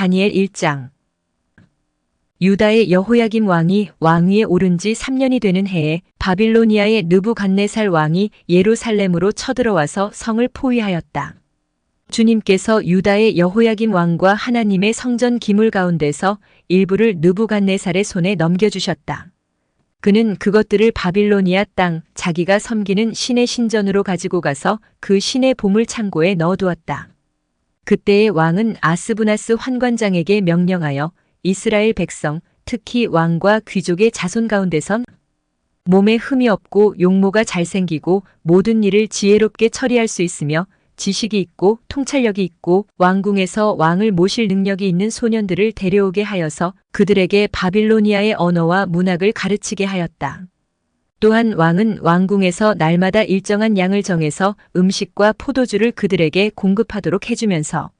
다니엘 1장. 유다의 여호야김 왕이 왕위에 오른 지 3년이 되는 해에 바빌로니아의 느부갓네살 왕이 예루살렘으로 쳐들어와서 성을 포위하였다. 주님께서 유다의 여호야김 왕과 하나님의 성전 기물 가운데서 일부를 느부갓네살의 손에 넘겨주셨다. 그는 그것들을 바빌로니아 땅 자기가 섬기는 신의 신전으로 가지고 가서 그 신의 보물 창고에 넣어두었다. 그때의 왕은 아스부나스 환관장에게 명령하여 이스라엘 백성, 특히 왕과 귀족의 자손 가운데선 몸에 흠이 없고 용모가 잘생기고 모든 일을 지혜롭게 처리할 수 있으며 지식이 있고 통찰력이 있고 왕궁에서 왕을 모실 능력이 있는 소년들을 데려오게 하여서 그들에게 바빌로니아의 언어와 문학을 가르치게 하였다. 또한 왕은 왕궁에서 날마다 일정한 양을 정해서 음식과 포도주를 그들에게 공급하도록 해주면서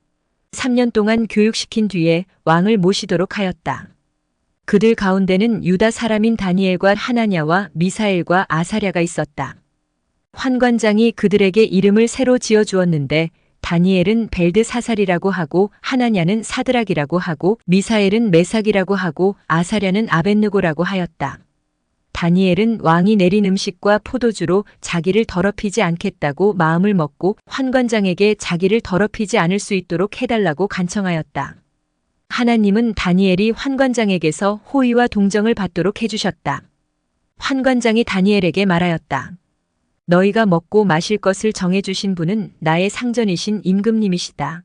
3년 동안 교육시킨 뒤에 왕을 모시도록 하였다. 그들 가운데는 유다 사람인 다니엘과 하나냐와 미사엘과 아사랴가 있었다. 환관장이 그들에게 이름을 새로 지어주었는데 다니엘은 벨드사살이라고 하고 하나냐는 사드락이라고 하고 미사엘은 메삭이라고 하고 아사랴는 아벳느고라고 하였다. 다니엘은 왕이 내린 음식과 포도주로 자기를 더럽히지 않겠다고 마음을 먹고 환관장에게 자기를 더럽히지 않을 수 있도록 해달라고 간청하였다. 하나님은 다니엘이 환관장에게서 호의와 동정을 받도록 해주셨다. 환관장이 다니엘에게 말하였다. 너희가 먹고 마실 것을 정해주신 분은 나의 상전이신 임금님이시다.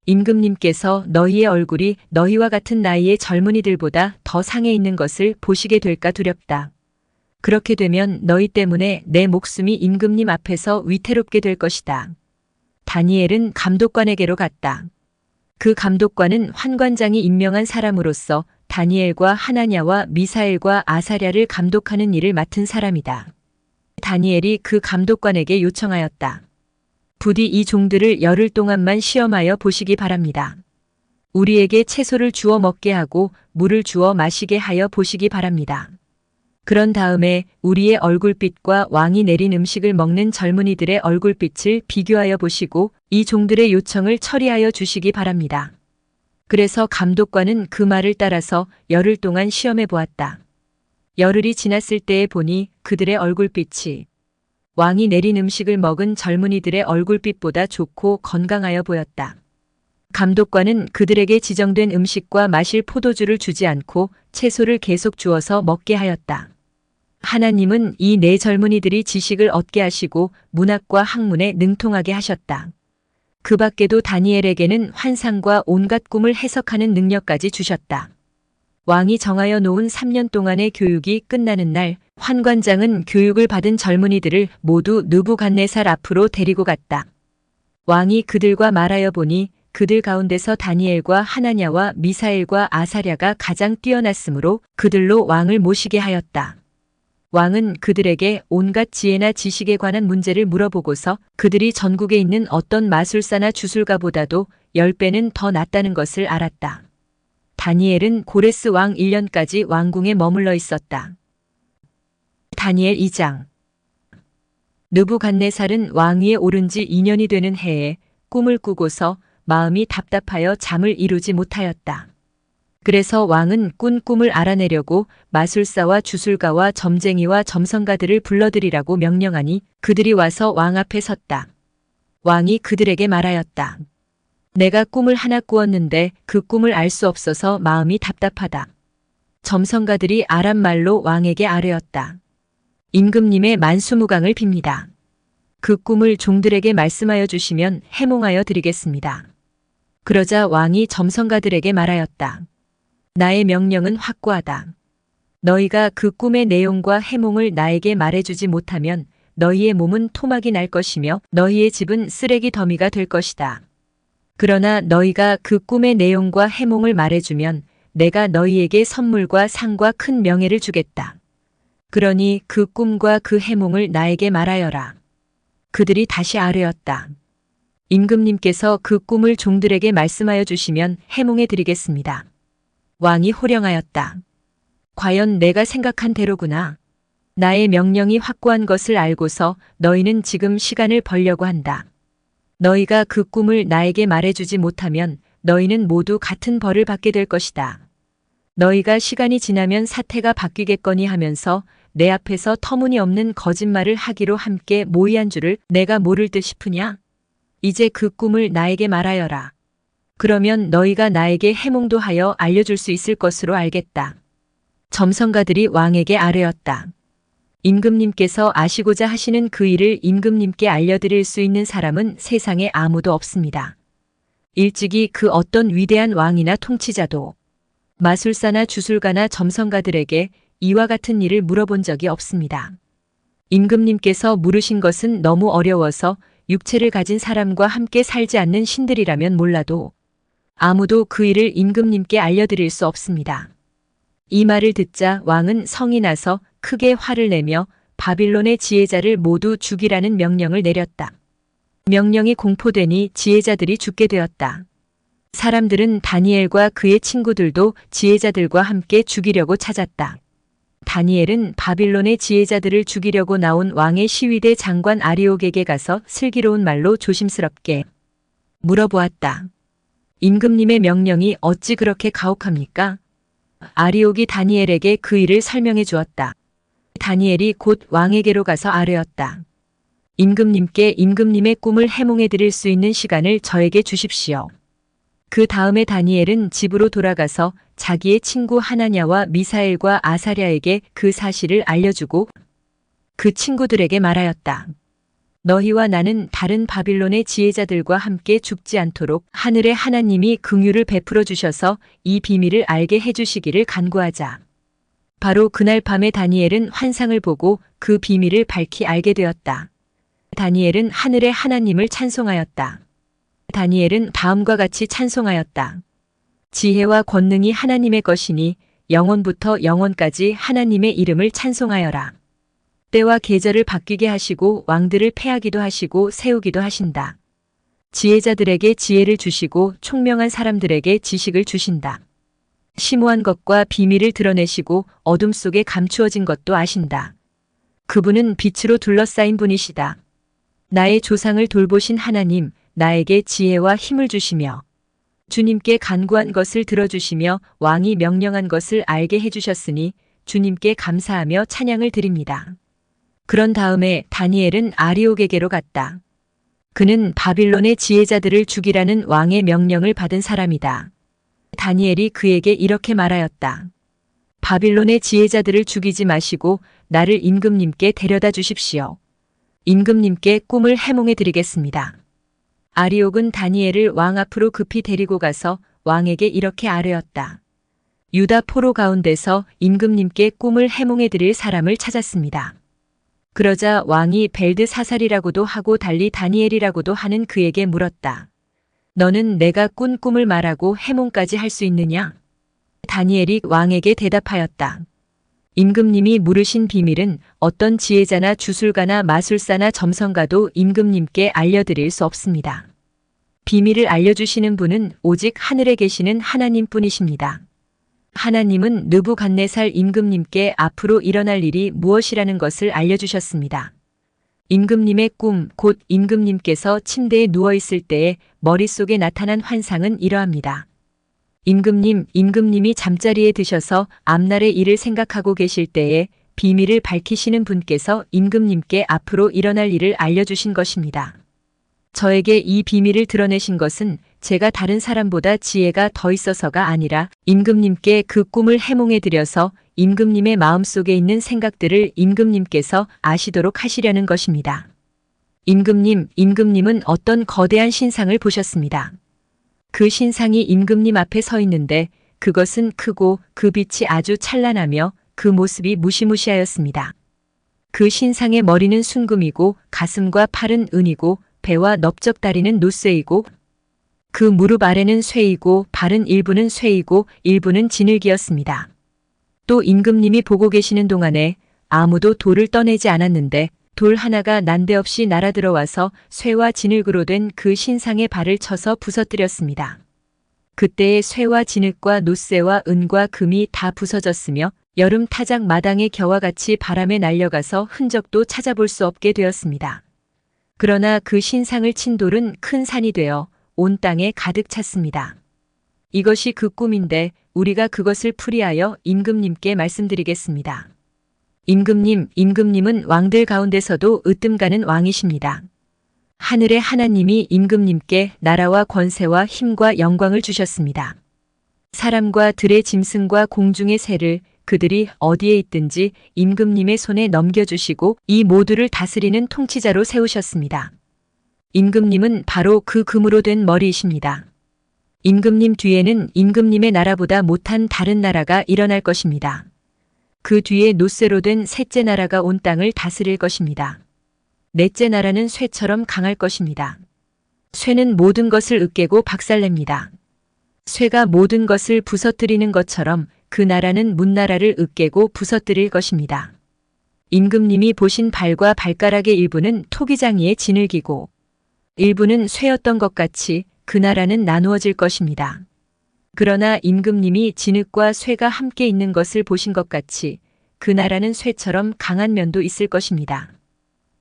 임금님께서 너희의 얼굴이 너희와 같은 나이의 젊은이들보다 더 상해 있는 것을 보시게 될까 두렵다. 그렇게 되면 너희 때문에 내 목숨이 임금님 앞에서 위태롭게 될 것이다. 다니엘은 감독관에게로 갔다. 그 감독관은 환관장이 임명한 사람으로서 다니엘과 하나냐와 미사엘과 아사랴를 감독하는 일을 맡은 사람이다. 다니엘이 그 감독관에게 요청하였다. 부디 이 종들을 열흘 동안만 시험하여 보시기 바랍니다. 우리에게 채소를 주어 먹게 하고 물을 주어 마시게 하여 보시기 바랍니다. 그런 다음에 우리의 얼굴빛과 왕이 내린 음식을 먹는 젊은이들의 얼굴빛을 비교하여 보시고 이 종들의 요청을 처리하여 주시기 바랍니다. 그래서 감독관은 그 말을 따라서 열흘 동안 시험해 보았다. 열흘이 지났을 때에 보니 그들의 얼굴빛이 왕이 내린 음식을 먹은 젊은이들의 얼굴빛보다 좋고 건강하여 보였다. 감독관은 그들에게 지정된 음식과 마실 포도주를 주지 않고 채소를 계속 주어서 먹게 하였다. 하나님은 이 네 젊은이들이 지식을 얻게 하시고 문학과 학문에 능통하게 하셨다. 그 밖에도 다니엘에게는 환상과 온갖 꿈을 해석하는 능력까지 주셨다. 왕이 정하여 놓은 3년 동안의 교육이 끝나는 날 환관장은 교육을 받은 젊은이들을 모두 느부갓네살 앞으로 데리고 갔다. 왕이 그들과 말하여 보니 그들 가운데서 다니엘과 하나냐와 미사엘과 아사랴가 가장 뛰어났으므로 그들로 왕을 모시게 하였다. 왕은 그들에게 온갖 지혜나 지식에 관한 문제를 물어보고서 그들이 전국에 있는 어떤 마술사나 주술가보다도 10배는 더 낫다는 것을 알았다. 다니엘은 고레스 왕 1년까지 왕궁에 머물러 있었다. 다니엘 2장. 느부갓네살은 왕위에 오른 지 2년이 되는 해에 꿈을 꾸고서 마음이 답답하여 잠을 이루지 못하였다. 그래서 왕은 꾼 꿈을 알아내려고 마술사와 주술가와 점쟁이와 점성가들을 불러들이라고 명령하니 그들이 와서 왕 앞에 섰다. 왕이 그들에게 말하였다. 내가 꿈을 하나 꾸었는데 그 꿈을 알 수 없어서 마음이 답답하다. 점성가들이 아람 말로 왕에게 아뢰었다. 임금님의 만수무강을 빕니다. 그 꿈을 종들에게 말씀하여 주시면 해몽하여 드리겠습니다. 그러자 왕이 점성가들에게 말하였다. 나의 명령은 확고하다. 너희가 그 꿈의 내용과 해몽을 나에게 말해주지 못하면 너희의 몸은 토막이 날 것이며 너희의 집은 쓰레기 더미가 될 것이다. 그러나 너희가 그 꿈의 내용과 해몽을 말해주면 내가 너희에게 선물과 상과 큰 명예를 주겠다. 그러니 그 꿈과 그 해몽을 나에게 말하여라. 그들이 다시 아뢰었다. 임금님께서 그 꿈을 종들에게 말씀하여 주시면 해몽해 드리겠습니다. 왕이 호령하였다. 과연 내가 생각한 대로구나. 나의 명령이 확고한 것을 알고서 너희는 지금 시간을 벌려고 한다. 너희가 그 꿈을 나에게 말해주지 못하면 너희는 모두 같은 벌을 받게 될 것이다. 너희가 시간이 지나면 사태가 바뀌겠거니 하면서 내 앞에서 터무니없는 거짓말을 하기로 함께 모의한 줄을 내가 모를 듯 싶으냐? 이제 그 꿈을 나에게 말하여라. 그러면 너희가 나에게 해몽도 하여 알려줄 수 있을 것으로 알겠다. 점성가들이 왕에게 아뢰었다. 임금님께서 아시고자 하시는 그 일을 임금님께 알려드릴 수 있는 사람은 세상에 아무도 없습니다. 일찍이 그 어떤 위대한 왕이나 통치자도 마술사나 주술가나 점성가들에게 이와 같은 일을 물어본 적이 없습니다. 임금님께서 물으신 것은 너무 어려워서 육체를 가진 사람과 함께 살지 않는 신들이라면 몰라도 아무도 그 일을 임금님께 알려드릴 수 없습니다. 이 말을 듣자 왕은 성이 나서 크게 화를 내며 바빌론의 지혜자를 모두 죽이라는 명령을 내렸다. 명령이 공포되니 지혜자들이 죽게 되었다. 사람들은 다니엘과 그의 친구들도 지혜자들과 함께 죽이려고 찾았다. 다니엘은 바빌론의 지혜자들을 죽이려고 나온 왕의 시위대 장관 아리옥에게 가서 슬기로운 말로 조심스럽게 물어보았다. 임금님의 명령이 어찌 그렇게 가혹합니까? 아리옥이 다니엘에게 그 일을 설명해 주었다. 다니엘이 곧 왕에게로 가서 아뢰었다. 임금님께 임금님의 꿈을 해몽해 드릴 수 있는 시간을 저에게 주십시오. 그 다음에 다니엘은 집으로 돌아가서 자기의 친구 하나냐와 미사엘과 아사랴에게 그 사실을 알려주고 그 친구들에게 말하였다. 너희와 나는 다른 바빌론의 지혜자들과 함께 죽지 않도록 하늘의 하나님이 긍휼을 베풀어 주셔서 이 비밀을 알게 해주시기를 간구하자. 바로 그날 밤에 다니엘은 환상을 보고 그 비밀을 밝히 알게 되었다. 다니엘은 하늘의 하나님을 찬송하였다. 다니엘은 다음과 같이 찬송하였다. 지혜와 권능이 하나님의 것이니 영원부터 영원까지 하나님의 이름을 찬송하여라. 때와 계절을 바뀌게 하시고 왕들을 패하기도 하시고 세우기도 하신다. 지혜자들에게 지혜를 주시고 총명한 사람들에게 지식을 주신다. 심오한 것과 비밀을 드러내시고 어둠 속에 감추어진 것도 아신다. 그분은 빛으로 둘러싸인 분이시다. 나의 조상을 돌보신 하나님, 나에게 지혜와 힘을 주시며 주님께 간구한 것을 들어주시며 왕이 명령한 것을 알게 해주셨으니 주님께 감사하며 찬양을 드립니다. 그런 다음에 다니엘은 아리옥에게로 갔다. 그는 바빌론의 지혜자들을 죽이라는 왕의 명령을 받은 사람이다. 다니엘이 그에게 이렇게 말하였다. 바빌론의 지혜자들을 죽이지 마시고 나를 임금님께 데려다 주십시오. 임금님께 꿈을 해몽해 드리겠습니다. 아리옥은 다니엘을 왕 앞으로 급히 데리고 가서 왕에게 이렇게 아뢰었다. 유다 포로 가운데서 임금님께 꿈을 해몽해 드릴 사람을 찾았습니다. 그러자 왕이 벨드사살이라고도 하고 달리 다니엘이라고도 하는 그에게 물었다. 너는 내가 꾼 꿈을 말하고 해몽까지 할 수 있느냐? 다니엘이 왕에게 대답하였다. 임금님이 물으신 비밀은 어떤 지혜자나 주술가나 마술사나 점성가도 임금님께 알려드릴 수 없습니다. 비밀을 알려주시는 분은 오직 하늘에 계시는 하나님뿐이십니다. 하나님은 느부갓네살 임금님께 앞으로 일어날 일이 무엇이라는 것을 알려주셨습니다. 임금님의 꿈, 곧 임금님께서 침대에 누워있을 때에 머릿속에 나타난 환상은 이러합니다. 임금님이 잠자리에 드셔서 앞날의 일을 생각하고 계실 때에 비밀을 밝히시는 분께서 임금님께 앞으로 일어날 일을 알려주신 것입니다. 저에게 이 비밀을 드러내신 것은 제가 다른 사람보다 지혜가 더 있어서가 아니라 임금님께 그 꿈을 해몽해 드려서 임금님의 마음속에 있는 생각들을 임금님께서 아시도록 하시려는 것입니다. 임금님은 어떤 거대한 신상을 보셨습니다. 그 신상이 임금님 앞에 서 있는데 그것은 크고 그 빛이 아주 찬란하며 그 모습이 무시무시하였습니다. 그 신상의 머리는 순금이고 가슴과 팔은 은이고 배와 넓적 다리는 노쇠이고 그 무릎 아래는 쇠이고 발은 일부는 쇠이고 일부는 진흙이었습니다. 또 임금님이 보고 계시는 동안에 아무도 돌을 떠내지 않았는데 돌 하나가 난데없이 날아들어와서 쇠와 진흙으로 된 그 신상의 발을 쳐서 부서뜨렸습니다. 그때의 쇠와 진흙과 노쇠와 은과 금이 다 부서졌으며 여름 타작 마당의 겨와 같이 바람에 날려가서 흔적도 찾아볼 수 없게 되었습니다. 그러나 그 신상을 친 돌은 큰 산이 되어 온 땅에 가득 찼습니다. 이것이 그 꿈인데 우리가 그것을 풀이하여 임금님께 말씀드리겠습니다. 임금님은 왕들 가운데서도 으뜸가는 왕이십니다. 하늘의 하나님이 임금님께 나라와 권세와 힘과 영광을 주셨습니다. 사람과 들의 짐승과 공중의 새를 그들이 어디에 있든지 임금님의 손에 넘겨주시고 이 모두를 다스리는 통치자로 세우셨습니다. 임금님은 바로 그 금으로 된 머리이십니다. 임금님 뒤에는 임금님의 나라보다 못한 다른 나라가 일어날 것입니다. 그 뒤에 놋쇠로 된 셋째 나라가 온 땅을 다스릴 것입니다. 넷째 나라는 쇠처럼 강할 것입니다. 쇠는 모든 것을 으깨고 박살냅니다. 쇠가 모든 것을 부서뜨리는 것처럼 그 나라는 문나라를 으깨고 부서뜨릴 것입니다. 임금님이 보신 발과 발가락의 일부는 토기장이에 지늘기고 일부는 쇠였던 것 같이 그 나라는 나누어질 것입니다. 그러나 임금님이 진흙과 쇠가 함께 있는 것을 보신 것 같이 그 나라는 쇠처럼 강한 면도 있을 것입니다.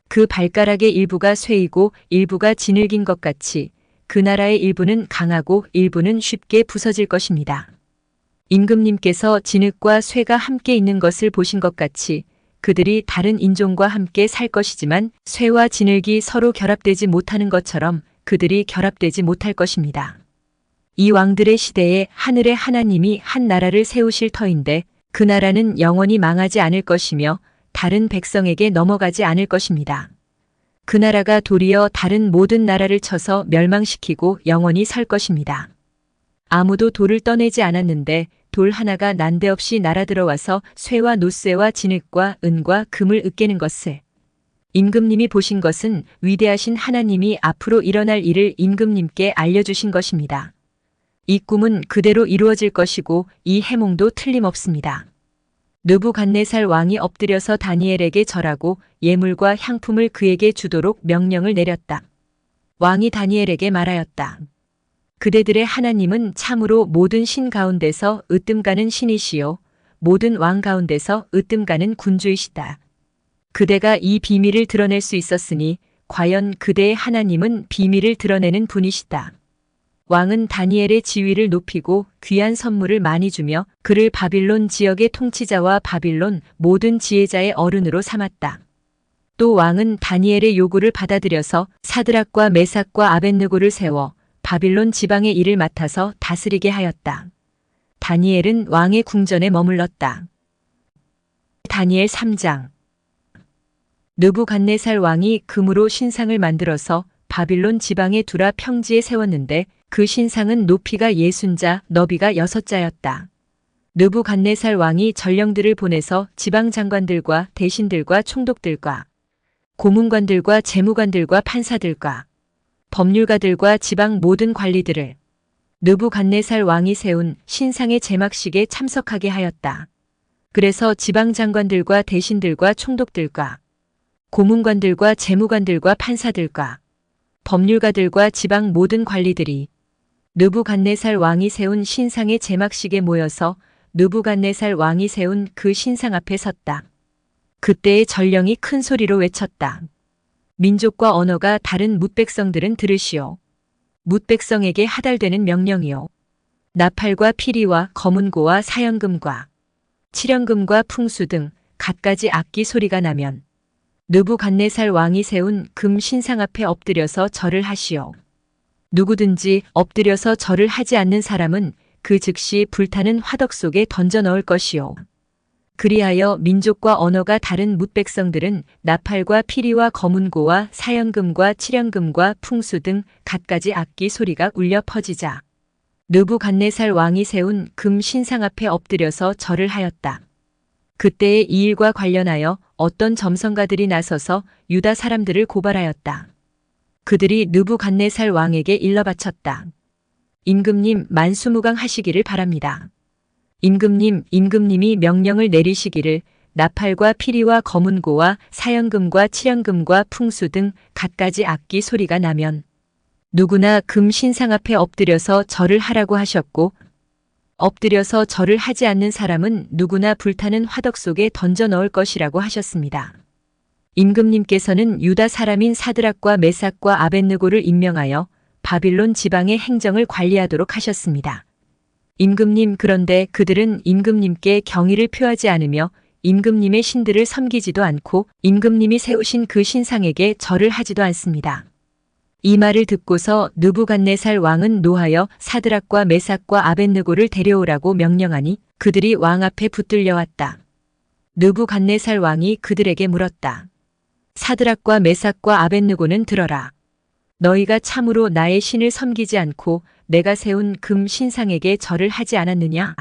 그 발가락의 일부가 쇠이고 일부가 진흙인 것 같이 그 나라의 일부는 강하고 일부는 쉽게 부서질 것입니다. 임금님께서 진흙과 쇠가 함께 있는 것을 보신 것 같이 그들이 다른 인종과 함께 살 것이지만 쇠와 진흙이 서로 결합되지 못하는 것처럼 그들이 결합되지 못할 것입니다. 이 왕들의 시대에 하늘의 하나님이 한 나라를 세우실 터인데 그 나라는 영원히 망하지 않을 것이며 다른 백성에게 넘어가지 않을 것입니다. 그 나라가 도리어 다른 모든 나라를 쳐서 멸망시키고 영원히 살 것입니다. 아무도 돌을 떠내지 않았는데 돌 하나가 난데없이 날아들어와서 쇠와 놋쇠와 진흙과 은과 금을 으깨는 것을 임금님이 보신 것은 위대하신 하나님이 앞으로 일어날 일을 임금님께 알려주신 것입니다. 이 꿈은 그대로 이루어질 것이고 이 해몽도 틀림없습니다. 느부갓네살 왕이 엎드려서 다니엘에게 절하고 예물과 향품을 그에게 주도록 명령을 내렸다. 왕이 다니엘에게 말하였다. 그대들의 하나님은 참으로 모든 신 가운데서 으뜸가는 신이시요 모든 왕 가운데서 으뜸가는 군주이시다. 그대가 이 비밀을 드러낼 수 있었으니 과연 그대의 하나님은 비밀을 드러내는 분이시다. 왕은 다니엘의 지위를 높이고 귀한 선물을 많이 주며 그를 바빌론 지역의 통치자와 바빌론 모든 지혜자의 어른으로 삼았다. 또 왕은 다니엘의 요구를 받아들여서 사드락과 메삭과 아벳느고를 세워 바빌론 지방의 일을 맡아서 다스리게 하였다. 다니엘은 왕의 궁전에 머물렀다. 다니엘 3장. 느부갓네살 왕이 금으로 신상을 만들어서 바빌론 지방에 두라 평지에 세웠는데 그 신상은 높이가 60자, 너비가 6자였다. 느부갓네살 왕이 전령들을 보내서 지방 장관들과 대신들과 총독들과 고문관들과 재무관들과 판사들과 법률가들과 지방 모든 관리들을 느부갓네살 왕이 세운 신상의 제막식에 참석하게 하였다. 그래서 지방 장관들과 대신들과 총독들과 고문관들과 재무관들과 판사들과 법률가들과 지방 모든 관리들이 느부갓네살 왕이 세운 신상의 제막식에 모여서 느부갓네살 왕이 세운 그 신상 앞에 섰다. 그때의 전령이 큰 소리로 외쳤다. 민족과 언어가 다른 뭇백성들은 들으시오. 뭇백성에게 하달되는 명령이요. 나팔과 피리와 검은고와 사연금과 칠연금과 풍수 등 갖가지 악기 소리가 나면 느부갓네살 왕이 세운 금 신상 앞에 엎드려서 절을 하시오. 누구든지 엎드려서 절을 하지 않는 사람은 그 즉시 불타는 화덕 속에 던져 넣을 것이요. 그리하여 민족과 언어가 다른 뭇백성들은 나팔과 피리와 검은고와 사연금과 칠연금과 풍수 등 갖가지 악기 소리가 울려 퍼지자 느부갓네살 왕이 세운 금 신상 앞에 엎드려서 절을 하였다. 그때의 이 일과 관련하여 어떤 점성가들이 나서서 유다 사람들을 고발하였다. 그들이 느부갓네살 왕에게 일러 바쳤다. 임금님 만수무강하시기를 바랍니다. 임금님이 명령을 내리시기를 나팔과 피리와 검은고와 사연금과 칠연금과 풍수 등 갖가지 악기 소리가 나면 누구나 금 신상 앞에 엎드려서 절을 하라고 하셨고 엎드려서 절을 하지 않는 사람은 누구나 불타는 화덕 속에 던져 넣을 것이라고 하셨습니다. 임금님께서는 유다 사람인 사드락과 메삭과 아벳느고를 임명하여 바빌론 지방의 행정을 관리하도록 하셨습니다. 임금님, 그런데 그들은 임금님께 경의를 표하지 않으며 임금님의 신들을 섬기지도 않고 임금님이 세우신 그 신상에게 절을 하지도 않습니다. 이 말을 듣고서 느부갓네살 왕은 노하여 사드락과 메삭과 아벳느고를 데려오라고 명령하니 그들이 왕 앞에 붙들려 왔다. 느부갓네살 왕이 그들에게 물었다. 사드락과 메삭과 아벳느고는 들어라. 너희가 참으로 나의 신을 섬기지 않고 내가 세운 금 신상에게 절을 하지 않았느냐?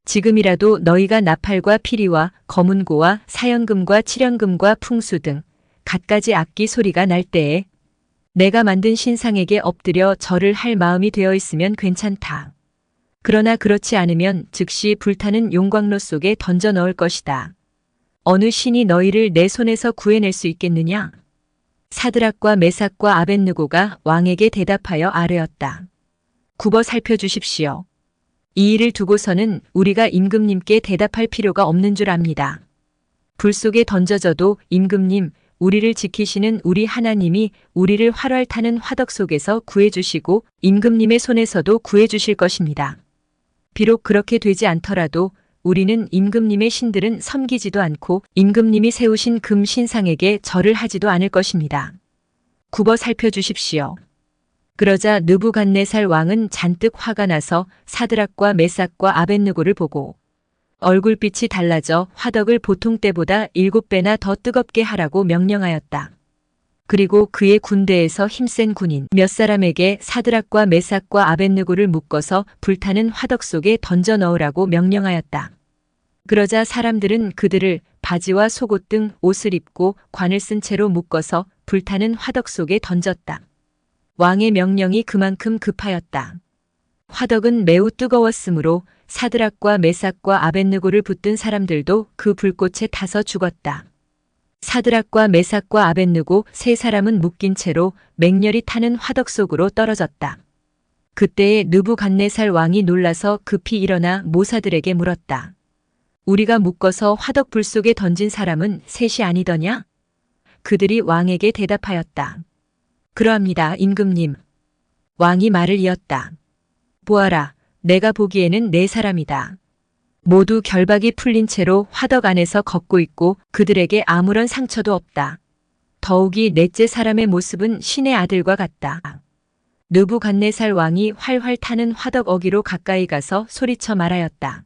지금이라도 너희가 나팔과 피리와 검은고와 사연금과 칠연금과 풍수 등 갖가지 악기 소리가 날 때에 내가 만든 신상에게 엎드려 절을 할 마음이 되어 있으면 괜찮다. 그러나 그렇지 않으면 즉시 불타는 용광로 속에 던져 넣을 것이다. 어느 신이 너희를 내 손에서 구해낼 수 있겠느냐? 사드락과 메삭과 아벳느고가 왕에게 대답하여 아뢰었다. 굽어 살펴주십시오. 이 일을 두고서는 우리가 임금님께 대답할 필요가 없는 줄 압니다. 불 속에 던져져도 임금님, 우리를 지키시는 우리 하나님이 우리를 활활 타는 화덕 속에서 구해주시고 임금님의 손에서도 구해주실 것입니다. 비록 그렇게 되지 않더라도 우리는 임금님의 신들은 섬기지도 않고 임금님이 세우신 금 신상에게 절을 하지도 않을 것입니다. 굽어 살펴주십시오. 그러자 느부갓네살 왕은 잔뜩 화가 나서 사드락과 메삭과 아벳느고를 보고 얼굴빛이 달라져 화덕을 보통 때보다 7배나 더 뜨겁게 하라고 명령하였다. 그리고 그의 군대에서 힘센 군인 몇 사람에게 사드락과 메삭과 아벳느고를 묶어서 불타는 화덕 속에 던져 넣으라고 명령하였다. 그러자 사람들은 그들을 바지와 속옷 등 옷을 입고 관을 쓴 채로 묶어서 불타는 화덕 속에 던졌다. 왕의 명령이 그만큼 급하였다. 화덕은 매우 뜨거웠으므로 사드락과 메삭과 아벳느고를 붙든 사람들도 그 불꽃에 타서 죽었다. 사드락과 메삭과 아벳느고 세 사람은 묶인 채로 맹렬히 타는 화덕 속으로 떨어졌다. 그때에 느부갓네살 왕이 놀라서 급히 일어나 모사들에게 물었다. 우리가 묶어서 화덕 불 속에 던진 사람은 셋이 아니더냐? 그들이 왕에게 대답하였다. 그러합니다, 임금님. 왕이 말을 이었다. 보아라, 내가 보기에는 네 사람이다. 모두 결박이 풀린 채로 화덕 안에서 걷고 있고 그들에게 아무런 상처도 없다. 더욱이 넷째 사람의 모습은 신의 아들과 같다. 느부갓네살 왕이 활활 타는 화덕 어기로 가까이 가서 소리쳐 말하였다.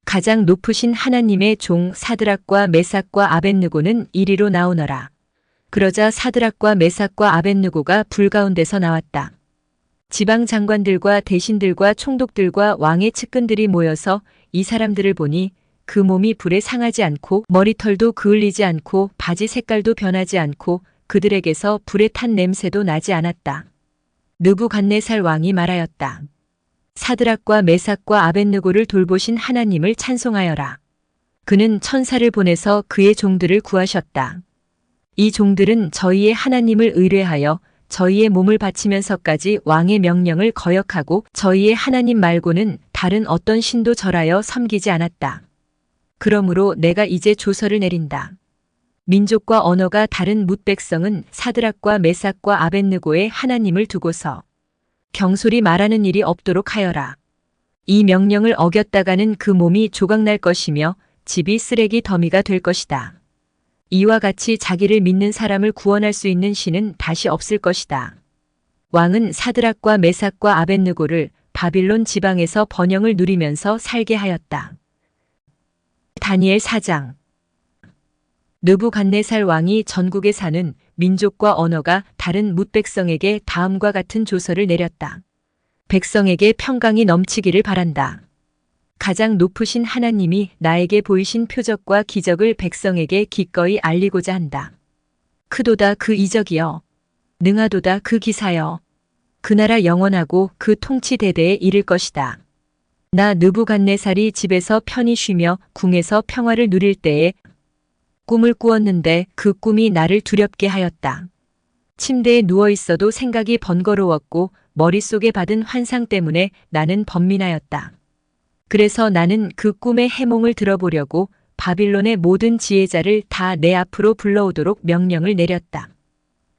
가장 높으신 하나님의 종 사드락과 메삭과 아벳느고는 이리로 나오너라. 그러자 사드락과 메삭과 아벳느고가 불 가운데서 나왔다. 지방 장관들과 대신들과 총독들과 왕의 측근들이 모여서 이 사람들을 보니 그 몸이 불에 상하지 않고 머리털도 그을리지 않고 바지 색깔도 변하지 않고 그들에게서 불에 탄 냄새도 나지 않았다. 느부갓네살 왕이 말하였다. 사드락과 메삭과 아벳느고를 돌보신 하나님을 찬송하여라. 그는 천사를 보내서 그의 종들을 구하셨다. 이 종들은 저희의 하나님을 의뢰하여 저희의 몸을 바치면서까지 왕의 명령을 거역하고 저희의 하나님 말고는 다른 어떤 신도 절하여 섬기지 않았다. 그러므로 내가 이제 조서를 내린다. 민족과 언어가 다른 뭇백성은 사드락과 메삭과 아벳느고의 하나님을 두고서 경솔히 말하는 일이 없도록 하여라. 이 명령을 어겼다가는 그 몸이 조각날 것이며 집이 쓰레기 더미가 될 것이다. 이와 같이 자기를 믿는 사람을 구원할 수 있는 신은 다시 없을 것이다. 왕은 사드락과 메삭과 아벳느고를 바빌론 지방에서 번영을 누리면서 살게 하였다. 다니엘 4장. 느부갓네살 왕이 전국에 사는 민족과 언어가 다른 뭇백성에게 다음과 같은 조서를 내렸다. 백성에게 평강이 넘치기를 바란다. 가장 높으신 하나님이 나에게 보이신 표적과 기적을 백성에게 기꺼이 알리고자 한다. 크도다 그 이적이여. 능하도다 그 기사여. 그 나라 영원하고 그 통치 대대에 이를 것이다. 나 느부갓네살이 집에서 편히 쉬며 궁에서 평화를 누릴 때에 꿈을 꾸었는데 그 꿈이 나를 두렵게 하였다. 침대에 누워 있어도 생각이 번거로웠고 머릿속에 받은 환상 때문에 나는 번민하였다. 그래서 나는 그 꿈의 해몽을 들어보려고 바빌론의 모든 지혜자를 다 내 앞으로 불러오도록 명령을 내렸다.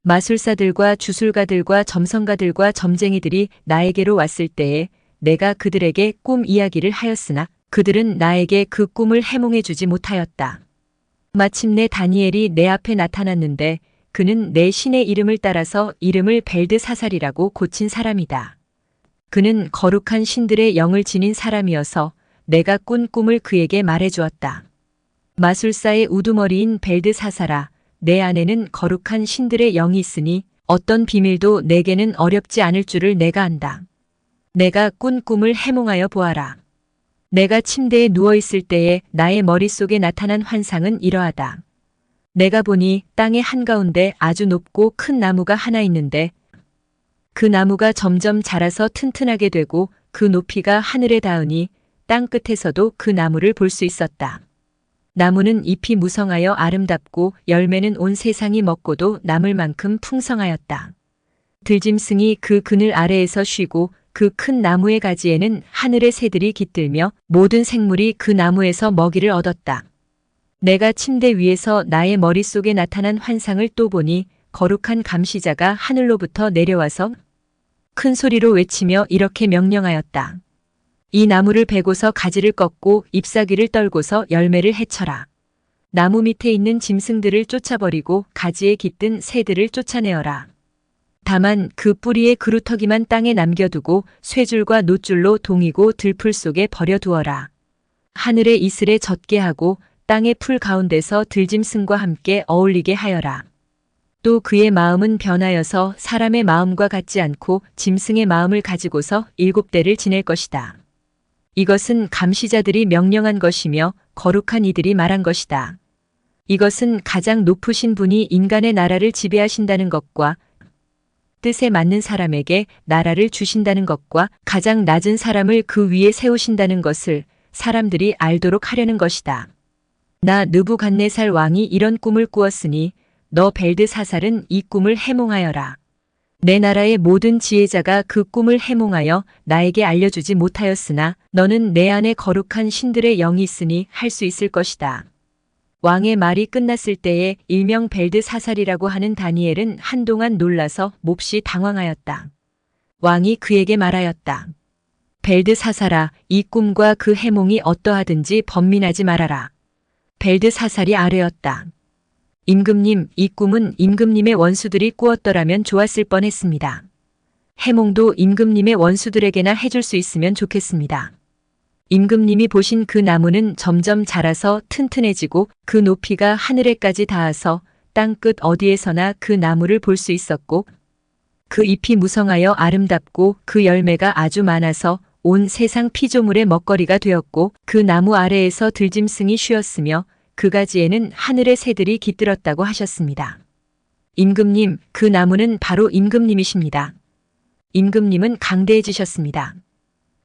마술사들과 주술가들과 점성가들과 점쟁이들이 나에게로 왔을 때에 내가 그들에게 꿈 이야기를 하였으나 그들은 나에게 그 꿈을 해몽해 주지 못하였다. 마침내 다니엘이 내 앞에 나타났는데 그는 내 신의 이름을 따라서 이름을 벨드사살이라고 고친 사람이다. 그는 거룩한 신들의 영을 지닌 사람이어서 내가 꾼 꿈을 그에게 말해주었다. 마술사의 우두머리인 벨드사살아, 내 안에는 거룩한 신들의 영이 있으니 어떤 비밀도 내게는 어렵지 않을 줄을 내가 안다. 내가 꾼 꿈을 해몽하여 보아라. 내가 침대에 누워있을 때에 나의 머릿속에 나타난 환상은 이러하다. 내가 보니 땅의 한가운데 아주 높고 큰 나무가 하나 있는데 그 나무가 점점 자라서 튼튼하게 되고 그 높이가 하늘에 닿으니 땅 끝에서도 그 나무를 볼 수 있었다. 나무는 잎이 무성하여 아름답고 열매는 온 세상이 먹고도 남을 만큼 풍성하였다. 들짐승이 그 그늘 아래에서 쉬고 그 큰 나무의 가지에는 하늘의 새들이 깃들며 모든 생물이 그 나무에서 먹이를 얻었다. 내가 침대 위에서 나의 머릿속에 나타난 환상을 또 보니 거룩한 감시자가 하늘로부터 내려와서 큰 소리로 외치며 이렇게 명령하였다. 이 나무를 베고서 가지를 꺾고 잎사귀를 떨고서 열매를 해쳐라. 나무 밑에 있는 짐승들을 쫓아버리고 가지에 깃든 새들을 쫓아내어라. 다만 그 뿌리의 그루터기만 땅에 남겨두고 쇠줄과 노줄로 동이고 들풀 속에 버려두어라. 하늘의 이슬에 젖게 하고 땅의 풀 가운데서 들짐승과 함께 어울리게 하여라. 또 그의 마음은 변하여서 사람의 마음과 같지 않고 짐승의 마음을 가지고서 7대를 지낼 것이다. 이것은 감시자들이 명령한 것이며 거룩한 이들이 말한 것이다. 이것은 가장 높으신 분이 인간의 나라를 지배하신다는 것과 뜻에 맞는 사람에게 나라를 주신다는 것과 가장 낮은 사람을 그 위에 세우신다는 것을 사람들이 알도록 하려는 것이다. 나 느부갓네살 왕이 이런 꿈을 꾸었으니 너 벨드사살은 이 꿈을 해몽하여라. 내 나라의 모든 지혜자가 그 꿈을 해몽하여 나에게 알려주지 못하였으나 너는 내 안에 거룩한 신들의 영이 있으니 할 수 있을 것이다. 왕의 말이 끝났을 때에 일명 벨드사살이라고 하는 다니엘은 한동안 놀라서 몹시 당황하였다. 왕이 그에게 말하였다. 벨드사살아, 이 꿈과 그 해몽이 어떠하든지 번민하지 말아라. 벨드사살이 아뢰었다. 임금님, 이 꿈은 임금님의 원수들이 꾸었더라면 좋았을 뻔했습니다. 해몽도 임금님의 원수들에게나 해줄 수 있으면 좋겠습니다. 임금님이 보신 그 나무는 점점 자라서 튼튼해지고 그 높이가 하늘에까지 닿아서 땅끝 어디에서나 그 나무를 볼 수 있었고 그 잎이 무성하여 아름답고 그 열매가 아주 많아서 온 세상 피조물의 먹거리가 되었고 그 나무 아래에서 들짐승이 쉬었으며 그 가지에는 하늘의 새들이 깃들었다고 하셨습니다. 임금님, 그 나무는 바로 임금님이십니다. 임금님은 강대해지셨습니다.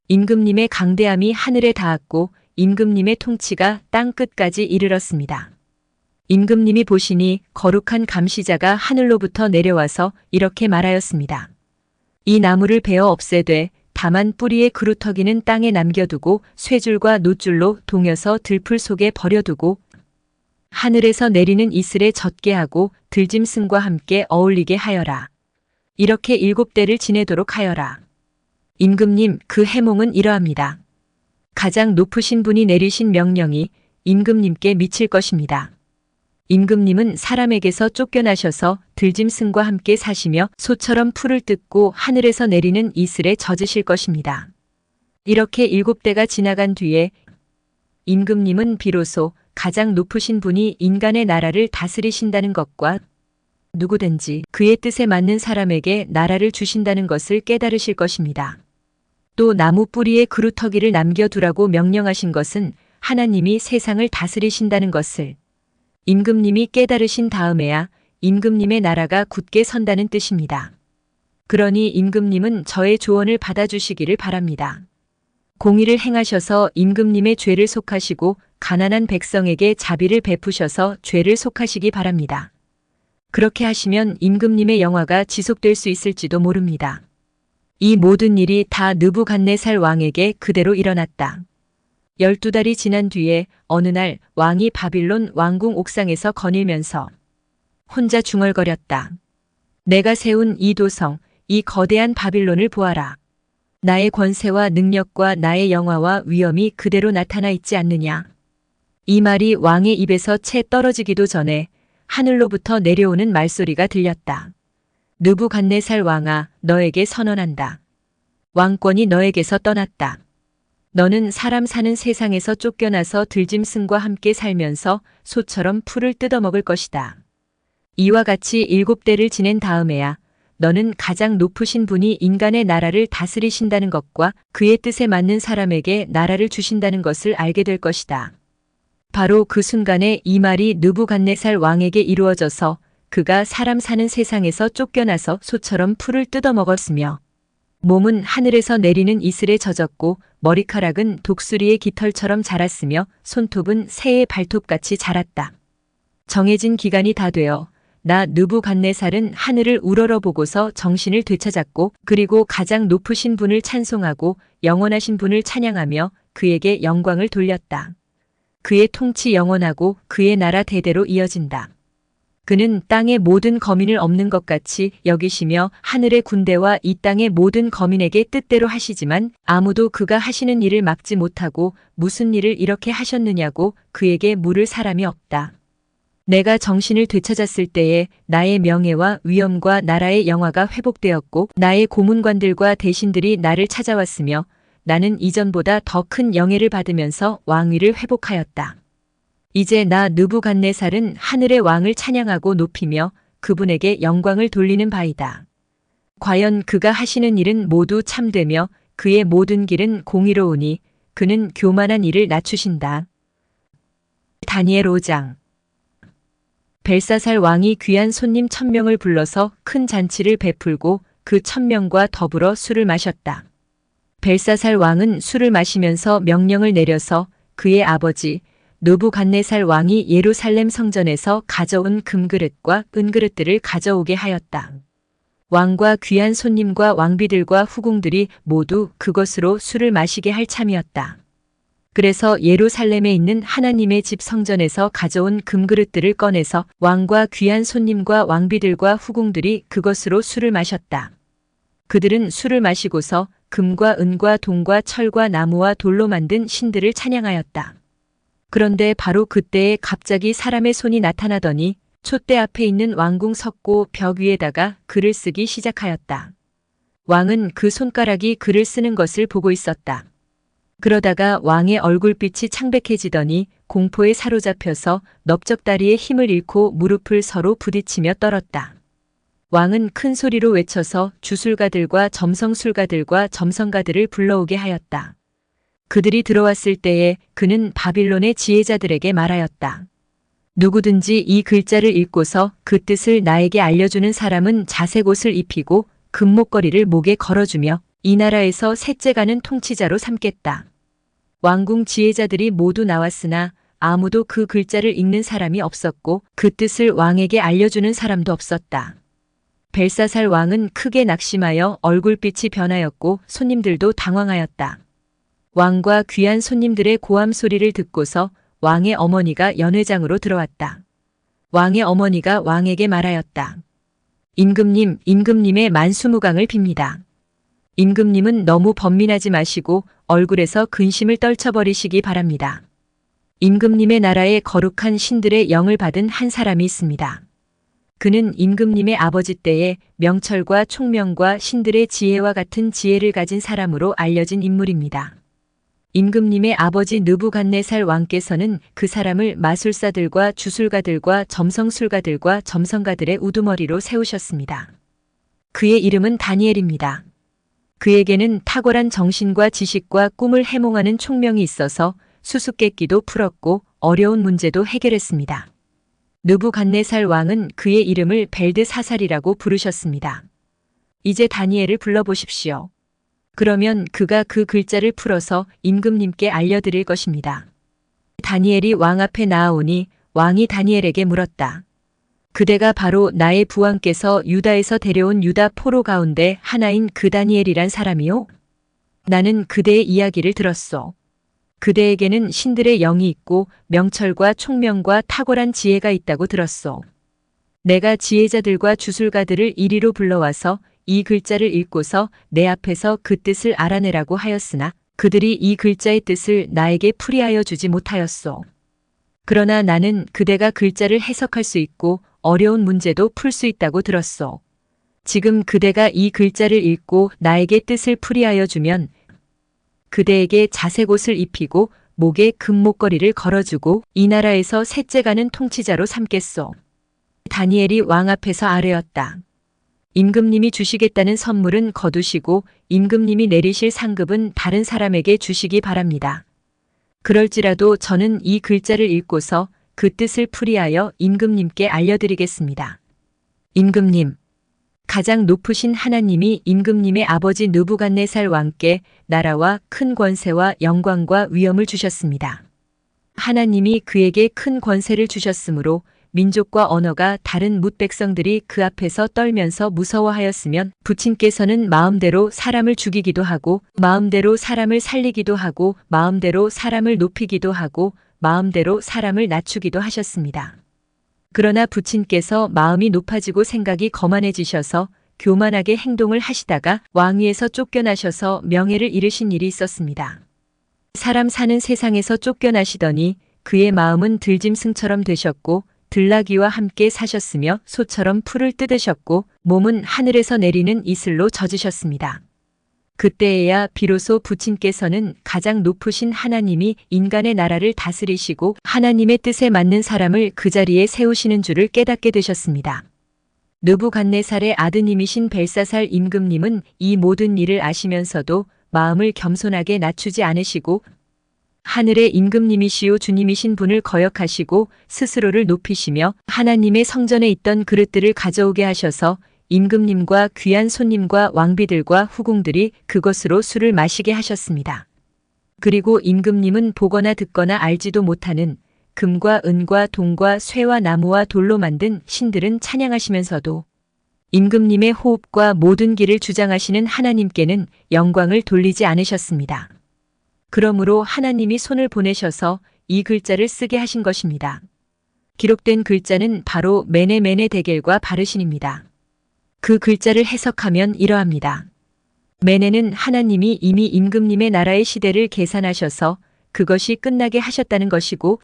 임금님의 강대함이 하늘에 닿았고 임금님의 통치가 땅 끝까지 이르렀습니다. 임금님이 보시니 거룩한 감시자가 하늘로부터 내려와서 이렇게 말하였습니다. 이 나무를 베어 없애되 다만 뿌리의 그루터기는 땅에 남겨두고 쇠줄과 노줄로 동여서 들풀 속에 버려두고 하늘에서 내리는 이슬에 젖게 하고 들짐승과 함께 어울리게 하여라. 이렇게 7대를 지내도록 하여라. 임금님, 그 해몽은 이러합니다. 가장 높으신 분이 내리신 명령이 임금님께 미칠 것입니다. 임금님은 사람에게서 쫓겨나셔서 들짐승과 함께 사시며 소처럼 풀을 뜯고 하늘에서 내리는 이슬에 젖으실 것입니다. 이렇게 7대가 지나간 뒤에 임금님은 비로소 가장 높으신 분이 인간의 나라를 다스리신다는 것과 누구든지 그의 뜻에 맞는 사람에게 나라를 주신다는 것을 깨달으실 것입니다. 또 나무 뿌리에 그루터기를 남겨두라고 명령하신 것은 하나님이 세상을 다스리신다는 것을 임금님이 깨달으신 다음에야 임금님의 나라가 굳게 선다는 뜻입니다. 그러니 임금님은 저의 조언을 받아주시기를 바랍니다. 공의를 행하셔서 임금님의 죄를 속하시고 가난한 백성에게 자비를 베푸셔서 죄를 속하시기 바랍니다. 그렇게 하시면 임금님의 영화가 지속될 수 있을지도 모릅니다. 이 모든 일이 다 느부갓네살 왕에게 그대로 일어났다. 12달이 지난 뒤에 어느 날 왕이 바빌론 왕궁 옥상에서 거닐면서 혼자 중얼거렸다. 내가 세운 이 도성, 이 거대한 바빌론을 보아라. 나의 권세와 능력과 나의 영화와 위엄이 그대로 나타나 있지 않느냐. 이 말이 왕의 입에서 채 떨어지기도 전에 하늘로부터 내려오는 말소리가 들렸다. 느부갓네살 왕아, 너에게 선언한다. 왕권이 너에게서 떠났다. 너는 사람 사는 세상에서 쫓겨나서 들짐승과 함께 살면서 소처럼 풀을 뜯어먹을 것이다. 이와 같이 7대를 지낸 다음에야 너는 가장 높으신 분이 인간의 나라를 다스리신다는 것과 그의 뜻에 맞는 사람에게 나라를 주신다는 것을 알게 될 것이다. 바로 그 순간에 이 말이 느부갓네살 왕에게 이루어져서 그가 사람 사는 세상에서 쫓겨나서 소처럼 풀을 뜯어먹었으며 몸은 하늘에서 내리는 이슬에 젖었고 머리카락은 독수리의 깃털처럼 자랐으며 손톱은 새의 발톱같이 자랐다. 정해진 기간이 다 되어 나 느부갓네살은 하늘을 우러러보고서 정신을 되찾았고 그리고 가장 높으신 분을 찬송하고 영원하신 분을 찬양하며 그에게 영광을 돌렸다. 그의 통치 영원하고 그의 나라 대대로 이어진다. 그는 땅의 모든 거민을 없는 것 같이 여기시며 하늘의 군대와 이 땅의 모든 거민에게 뜻대로 하시지만 아무도 그가 하시는 일을 막지 못하고 무슨 일을 이렇게 하셨느냐고 그에게 물을 사람이 없다. 내가 정신을 되찾았을 때에 나의 명예와 위엄과 나라의 영화가 회복되었고 나의 고문관들과 대신들이 나를 찾아왔으며 나는 이전보다 더 큰 영예를 받으면서 왕위를 회복하였다. 이제 나 느부갓네살은 하늘의 왕을 찬양하고 높이며 그분에게 영광을 돌리는 바이다. 과연 그가 하시는 일은 모두 참되며 그의 모든 길은 공의로우니 그는 교만한 이를 낮추신다. 다니엘 5장. 벨사살 왕이 귀한 손님 1000명을 불러서 큰 잔치를 베풀고 그 1000명과 더불어 술을 마셨다. 벨사살 왕은 술을 마시면서 명령을 내려서 그의 아버지 느부갓네살 왕이 예루살렘 성전에서 가져온 금그릇과 은그릇들을 가져오게 하였다. 왕과 귀한 손님과 왕비들과 후궁들이 모두 그것으로 술을 마시게 할 참이었다. 그래서 예루살렘에 있는 하나님의 집 성전에서 가져온 금그릇들을 꺼내서 왕과 귀한 손님과 왕비들과 후궁들이 그것으로 술을 마셨다. 그들은 술을 마시고서 금과 은과 동과 철과 나무와 돌로 만든 신들을 찬양하였다. 그런데 바로 그때에 갑자기 사람의 손이 나타나더니 촛대 앞에 있는 왕궁 석고 벽 위에다가 글을 쓰기 시작하였다. 왕은 그 손가락이 글을 쓰는 것을 보고 있었다. 그러다가 왕의 얼굴빛이 창백해지더니 공포에 사로잡혀서 넓적다리의 힘을 잃고 무릎을 서로 부딪히며 떨었다. 왕은 큰 소리로 외쳐서 주술가들과 점성술가들과 점성가들을 불러오게 하였다. 그들이 들어왔을 때에 그는 바빌론의 지혜자들에게 말하였다. 누구든지 이 글자를 읽고서 그 뜻을 나에게 알려주는 사람은 자색 옷을 입히고 금목걸이를 목에 걸어주며 이 나라에서 셋째 가는 통치자로 삼겠다. 왕궁 지혜자들이 모두 나왔으나 아무도 그 글자를 읽는 사람이 없었고 그 뜻을 왕에게 알려주는 사람도 없었다. 벨사살 왕은 크게 낙심하여 얼굴빛이 변하였고 손님들도 당황하였다. 왕과 귀한 손님들의 고함 소리를 듣고서 왕의 어머니가 연회장으로 들어왔다. 왕의 어머니가 왕에게 말하였다. 임금님, 임금님의 만수무강을 빕니다. 임금님은 너무 번민하지 마시고 얼굴에서 근심을 떨쳐버리시기 바랍니다. 임금님의 나라에 거룩한 신들의 영을 받은 한 사람이 있습니다. 그는 임금님의 아버지 때에 명철과 총명과 신들의 지혜와 같은 지혜를 가진 사람으로 알려진 인물입니다. 임금님의 아버지 느부갓네살 왕께서는 그 사람을 마술사들과 주술가들과 점성술가들과 점성가들의 우두머리로 세우셨습니다. 그의 이름은 다니엘입니다. 그에게는 탁월한 정신과 지식과 꿈을 해몽하는 총명이 있어서 수수께끼도 풀었고 어려운 문제도 해결했습니다. 느부갓네살 왕은 그의 이름을 벨드사살이라고 부르셨습니다. 이제 다니엘을 불러보십시오. 그러면 그가 그 글자를 풀어서 임금님께 알려드릴 것입니다. 다니엘이 왕 앞에 나아오니 왕이 다니엘에게 물었다. 그대가 바로 나의 부왕께서 유다에서 데려온 유다 포로 가운데 하나인 그 다니엘이란 사람이요? 나는 그대의 이야기를 들었소. 그대에게는 신들의 영이 있고 명철과 총명과 탁월한 지혜가 있다고 들었소. 내가 지혜자들과 주술가들을 이리로 불러와서 이 글자를 읽고서 내 앞에서 그 뜻을 알아내라고 하였으나 그들이 이 글자의 뜻을 나에게 풀이하여 주지 못하였소. 그러나 나는 그대가 글자를 해석할 수 있고 어려운 문제도 풀 수 있다고 들었소. 지금 그대가 이 글자를 읽고 나에게 뜻을 풀이하여 주면 그대에게 자색 옷을 입히고 목에 금목걸이를 걸어주고 이 나라에서 셋째 가는 통치자로 삼겠소. 다니엘이 왕 앞에서 아뢰었다. 임금님이 주시겠다는 선물은 거두시고 임금님이 내리실 상급은 다른 사람에게 주시기 바랍니다. 그럴지라도 저는 이 글자를 읽고서 그 뜻을 풀이하여 임금님께 알려드리겠습니다. 임금님, 가장 높으신 하나님이 임금님의 아버지 느부갓네살 왕께 나라와 큰 권세와 영광과 위엄을 주셨습니다. 하나님이 그에게 큰 권세를 주셨으므로 민족과 언어가 다른 뭇 백성들이 그 앞에서 떨면서 무서워하였으면 부친께서는 마음대로 사람을 죽이기도 하고 마음대로 사람을 살리기도 하고 마음대로 사람을 높이기도 하고 마음대로 사람을 낮추기도 하셨습니다. 그러나 부친께서 마음이 높아지고 생각이 거만해지셔서 교만하게 행동을 하시다가 왕위에서 쫓겨나셔서 명예를 잃으신 일이 있었습니다. 사람 사는 세상에서 쫓겨나시더니 그의 마음은 들짐승처럼 되셨고 들나귀와 함께 사셨으며 소처럼 풀을 뜯으셨고 몸은 하늘에서 내리는 이슬로 젖으셨습니다. 그때에야 비로소 부친께서는 가장 높으신 하나님이 인간의 나라를 다스리시고 하나님의 뜻에 맞는 사람을 그 자리에 세우시는 줄을 깨닫게 되셨습니다. 느부갓네살의 아드님이신 벨사살 임금님은 이 모든 일을 아시면서도 마음을 겸손하게 낮추지 않으시고 하늘의 임금님이시오 주님이신 분을 거역하시고 스스로를 높이시며 하나님의 성전에 있던 그릇들을 가져오게 하셔서 임금님과 귀한 손님과 왕비들과 후궁들이 그것으로 술을 마시게 하셨습니다. 그리고 임금님은 보거나 듣거나 알지도 못하는 금과 은과 동과 쇠와 나무와 돌로 만든 신들은 찬양하시면서도 임금님의 호흡과 모든 길을 주장하시는 하나님께는 영광을 돌리지 않으셨습니다. 그러므로 하나님이 손을 보내셔서 이 글자를 쓰게 하신 것입니다. 기록된 글자는 바로 메네 데겔과 바르신입니다. 그 글자를 해석하면 이러합니다. 메네는 하나님이 이미 임금님의 나라의 시대를 계산하셔서 그것이 끝나게 하셨다는 것이고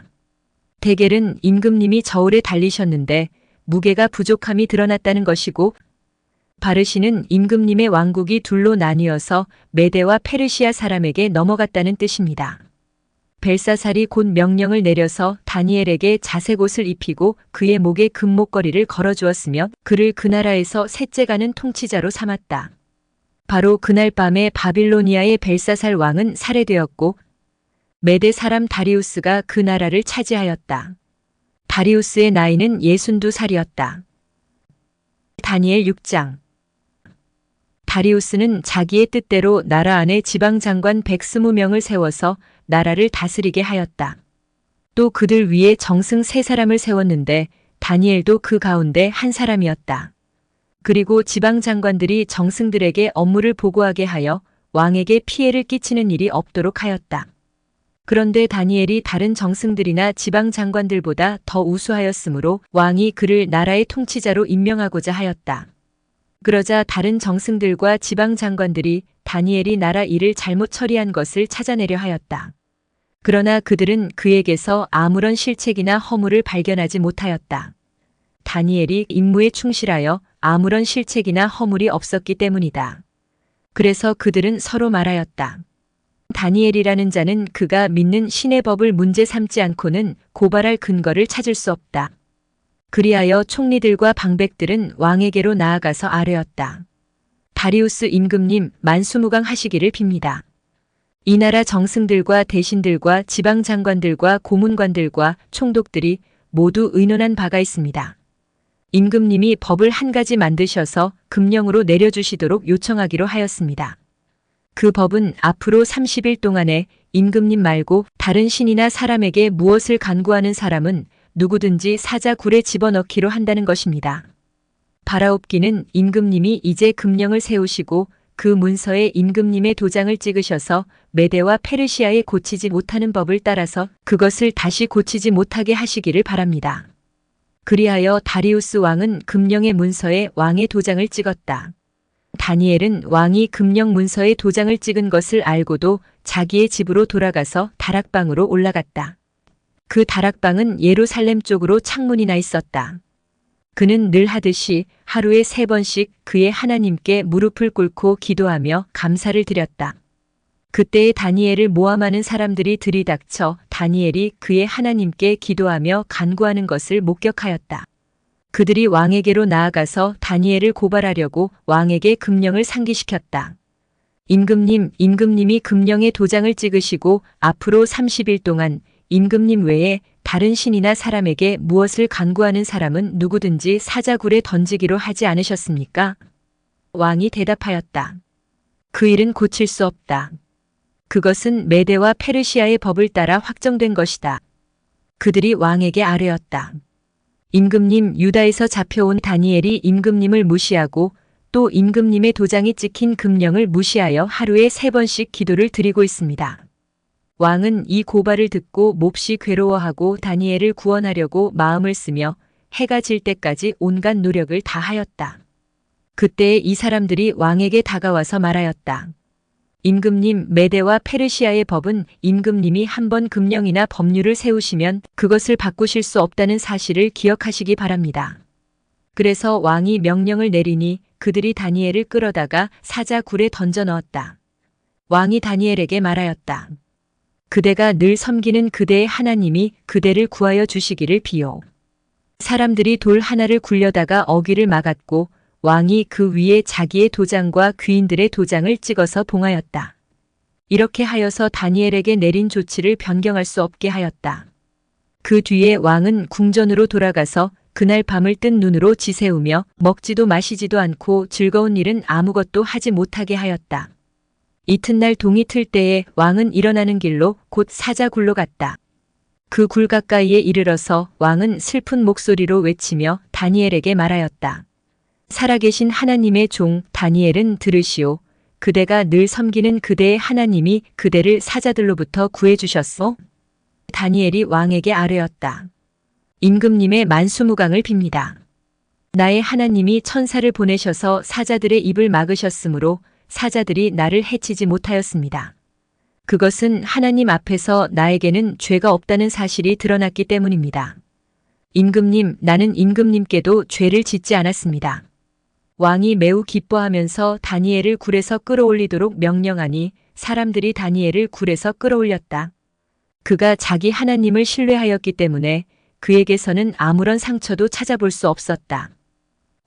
데겔은 임금님이 저울에 달리셨는데 무게가 부족함이 드러났다는 것이고 바르신은 임금님의 왕국이 둘로 나뉘어서 메데와 페르시아 사람에게 넘어갔다는 뜻입니다. 벨사살이 곧 명령을 내려서 다니엘에게 자색 옷을 입히고 그의 목에 금목걸이를 걸어주었으며 그를 그 나라에서 셋째 가는 통치자로 삼았다. 바로 그날 밤에 바빌로니아의 벨사살 왕은 살해되었고 메데 사람 다리우스가 그 나라를 차지하였다. 다리우스의 나이는 62살이었다. 다니엘 6장. 다리우스는 자기의 뜻대로 나라 안에 지방장관 120명을 세워서 나라를 다스리게 하였다. 또 그들 위에 정승 3사람을 세웠는데 다니엘도 그 가운데 한 사람이었다. 그리고 지방장관들이 정승들에게 업무를 보고하게 하여 왕에게 피해를 끼치는 일이 없도록 하였다. 그런데 다니엘이 다른 정승들이나 지방장관들보다 더 우수하였으므로 왕이 그를 나라의 통치자로 임명하고자 하였다. 그러자 다른 정승들과 지방장관들이 다니엘이 나라 일을 잘못 처리한 것을 찾아내려 하였다. 그러나 그들은 그에게서 아무런 실책이나 허물을 발견하지 못하였다. 다니엘이 임무에 충실하여 아무런 실책이나 허물이 없었기 때문이다. 그래서 그들은 서로 말하였다. 다니엘이라는 자는 그가 믿는 신의 법을 문제 삼지 않고는 고발할 근거를 찾을 수 없다. 그리하여 총리들과 방백들은 왕에게로 나아가서 아뢰었다. 다리우스 임금님 만수무강하시기를 빕니다. 이 나라 정승들과 대신들과 지방장관들과 고문관들과 총독들이 모두 의논한 바가 있습니다. 임금님이 법을 한 가지 만드셔서 금령으로 내려주시도록 요청하기로 하였습니다. 그 법은 앞으로 30일 동안에 임금님 말고 다른 신이나 사람에게 무엇을 간구하는 사람은 누구든지 사자굴에 집어넣기로 한다는 것입니다. 바라옵기는 임금님이 이제 금령을 세우시고 그 문서에 임금님의 도장을 찍으셔서 메데와 페르시아에 고치지 못하는 법을 따라서 그것을 다시 고치지 못하게 하시기를 바랍니다. 그리하여 다리우스 왕은 금령의 문서에 왕의 도장을 찍었다. 다니엘은 왕이 금령 문서에 도장을 찍은 것을 알고도 자기의 집으로 돌아가서 다락방으로 올라갔다. 그 다락방은 예루살렘 쪽으로 창문이 나 있었다. 그는 늘 하듯이 하루에 3번씩 그의 하나님께 무릎을 꿇고 기도하며 감사를 드렸다. 그때의 다니엘을 모함하는 사람들이 들이닥쳐 다니엘이 그의 하나님께 기도하며 간구하는 것을 목격하였다. 그들이 왕에게로 나아가서 다니엘을 고발하려고 왕에게 금령을 상기시켰다. 임금님이 금령에 도장을 찍으시고 앞으로 30일 동안 임금님 외에 다른 신이나 사람에게 무엇을 간구하는 사람은 누구든지 사자굴에 던지기로 하지 않으셨습니까? 왕이 대답하였다. 그 일은 고칠 수 없다. 그것은 메대와 페르시아의 법을 따라 확정된 것이다. 그들이 왕에게 아뢰었다. 임금님, 유다에서 잡혀온 다니엘이 임금님을 무시하고 또 임금님의 도장이 찍힌 금령을 무시하여 하루에 3번씩 기도를 드리고 있습니다. 왕은 이 고발을 듣고 몹시 괴로워하고 다니엘을 구원하려고 마음을 쓰며 해가 질 때까지 온갖 노력을 다하였다. 그때 이 사람들이 왕에게 다가와서 말하였다. 임금님, 메대와 페르시아의 법은 임금님이 한번 금령이나 법률을 세우시면 그것을 바꾸실 수 없다는 사실을 기억하시기 바랍니다. 그래서 왕이 명령을 내리니 그들이 다니엘을 끌어다가 사자굴에 던져 넣었다. 왕이 다니엘에게 말하였다. 그대가 늘 섬기는 그대의 하나님이 그대를 구하여 주시기를 비요. 사람들이 돌 하나를 굴려다가 어귀를 막았고 왕이 그 위에 자기의 도장과 귀인들의 도장을 찍어서 봉하였다. 이렇게 하여서 다니엘에게 내린 조치를 변경할 수 없게 하였다. 그 뒤에 왕은 궁전으로 돌아가서 그날 밤을 뜬 눈으로 지새우며 먹지도 마시지도 않고 즐거운 일은 아무것도 하지 못하게 하였다. 이튿날 동이 틀 때에 왕은 일어나는 길로 곧 사자굴로 갔다. 그 굴 가까이에 이르러서 왕은 슬픈 목소리로 외치며 다니엘에게 말하였다. 살아계신 하나님의 종 다니엘은 들으시오. 그대가 늘 섬기는 그대의 하나님이 그대를 사자들로부터 구해주셨소? 다니엘이 왕에게 아뢰었다. 임금님의 만수무강을 빕니다. 나의 하나님이 천사를 보내셔서 사자들의 입을 막으셨으므로 사자들이 나를 해치지 못하였습니다. 그것은 하나님 앞에서 나에게는 죄가 없다는 사실이 드러났기 때문입니다. 임금님, 나는 임금님께도 죄를 짓지 않았습니다. 왕이 매우 기뻐하면서 다니엘을 굴에서 끌어올리도록 명령하니 사람들이 다니엘을 굴에서 끌어올렸다. 그가 자기 하나님을 신뢰하였기 때문에 그에게서는 아무런 상처도 찾아볼 수 없었다.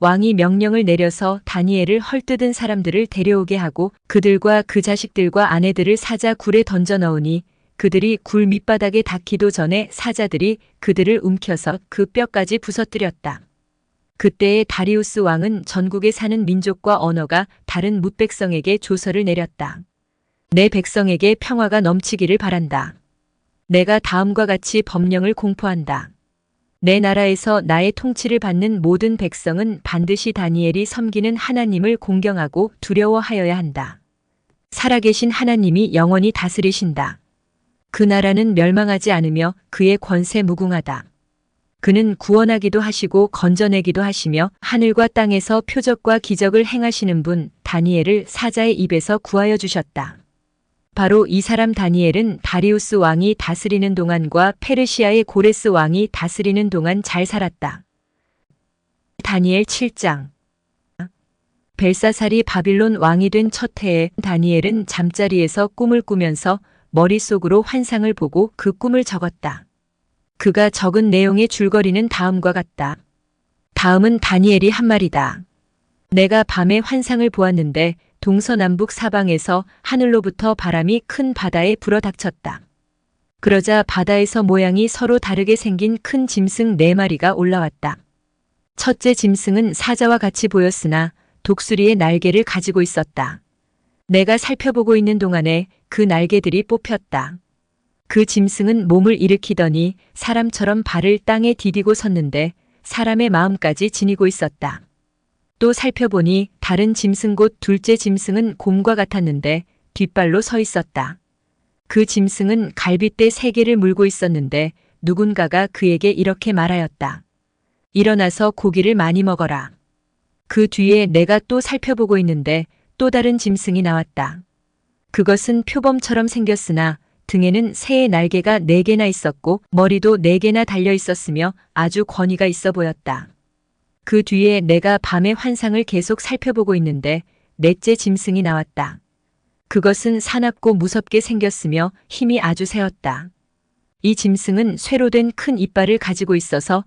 왕이 명령을 내려서 다니엘을 헐뜯은 사람들을 데려오게 하고 그들과 그 자식들과 아내들을 사자굴에 던져 넣으니 그들이 굴 밑바닥에 닿기도 전에 사자들이 그들을 움켜서 그 뼈까지 부서뜨렸다. 그때에 다리우스 왕은 전국에 사는 민족과 언어가 다른 뭇백성에게 조서를 내렸다. 내 백성에게 평화가 넘치기를 바란다. 내가 다음과 같이 법령을 공포한다. 내 나라에서 나의 통치를 받는 모든 백성은 반드시 다니엘이 섬기는 하나님을 공경하고 두려워하여야 한다. 살아계신 하나님이 영원히 다스리신다. 그 나라는 멸망하지 않으며 그의 권세 무궁하다. 그는 구원하기도 하시고 건져내기도 하시며 하늘과 땅에서 표적과 기적을 행하시는 분 다니엘을 사자의 입에서 구하여 주셨다. 바로 이 사람 다니엘은 다리우스 왕이 다스리는 동안과 페르시아의 고레스 왕이 다스리는 동안 잘 살았다. 다니엘 7장. 벨사살이 바빌론 왕이 된 첫 해에 다니엘은 잠자리에서 꿈을 꾸면서 머릿속으로 환상을 보고 그 꿈을 적었다. 그가 적은 내용의 줄거리는 다음과 같다. 다음은 다니엘이 한 말이다. 내가 밤에 환상을 보았는데 동서남북 사방에서 하늘로부터 바람이 큰 바다에 불어닥쳤다. 그러자 바다에서 모양이 서로 다르게 생긴 큰 짐승 4마리가 올라왔다. 첫째 짐승은 사자와 같이 보였으나 독수리의 날개를 가지고 있었다. 내가 살펴보고 있는 동안에 그 날개들이 뽑혔다. 그 짐승은 몸을 일으키더니 사람처럼 발을 땅에 디디고 섰는데 사람의 마음까지 지니고 있었다. 또 살펴보니 다른 짐승 곧 둘째 짐승은 곰과 같았는데 뒷발로 서 있었다. 그 짐승은 갈빗대 3개를 물고 있었는데 누군가가 그에게 이렇게 말하였다. 일어나서 고기를 많이 먹어라. 그 뒤에 내가 또 살펴보고 있는데 또 다른 짐승이 나왔다. 그것은 표범처럼 생겼으나 등에는 새의 날개가 4개나 있었고 머리도 4개나 달려 있었으며 아주 권위가 있어 보였다. 그 뒤에 내가 밤의 환상을 계속 살펴보고 있는데 넷째 짐승이 나왔다. 그것은 사납고 무섭게 생겼으며 힘이 아주 세었다. 이 짐승은 쇠로 된 큰 이빨을 가지고 있어서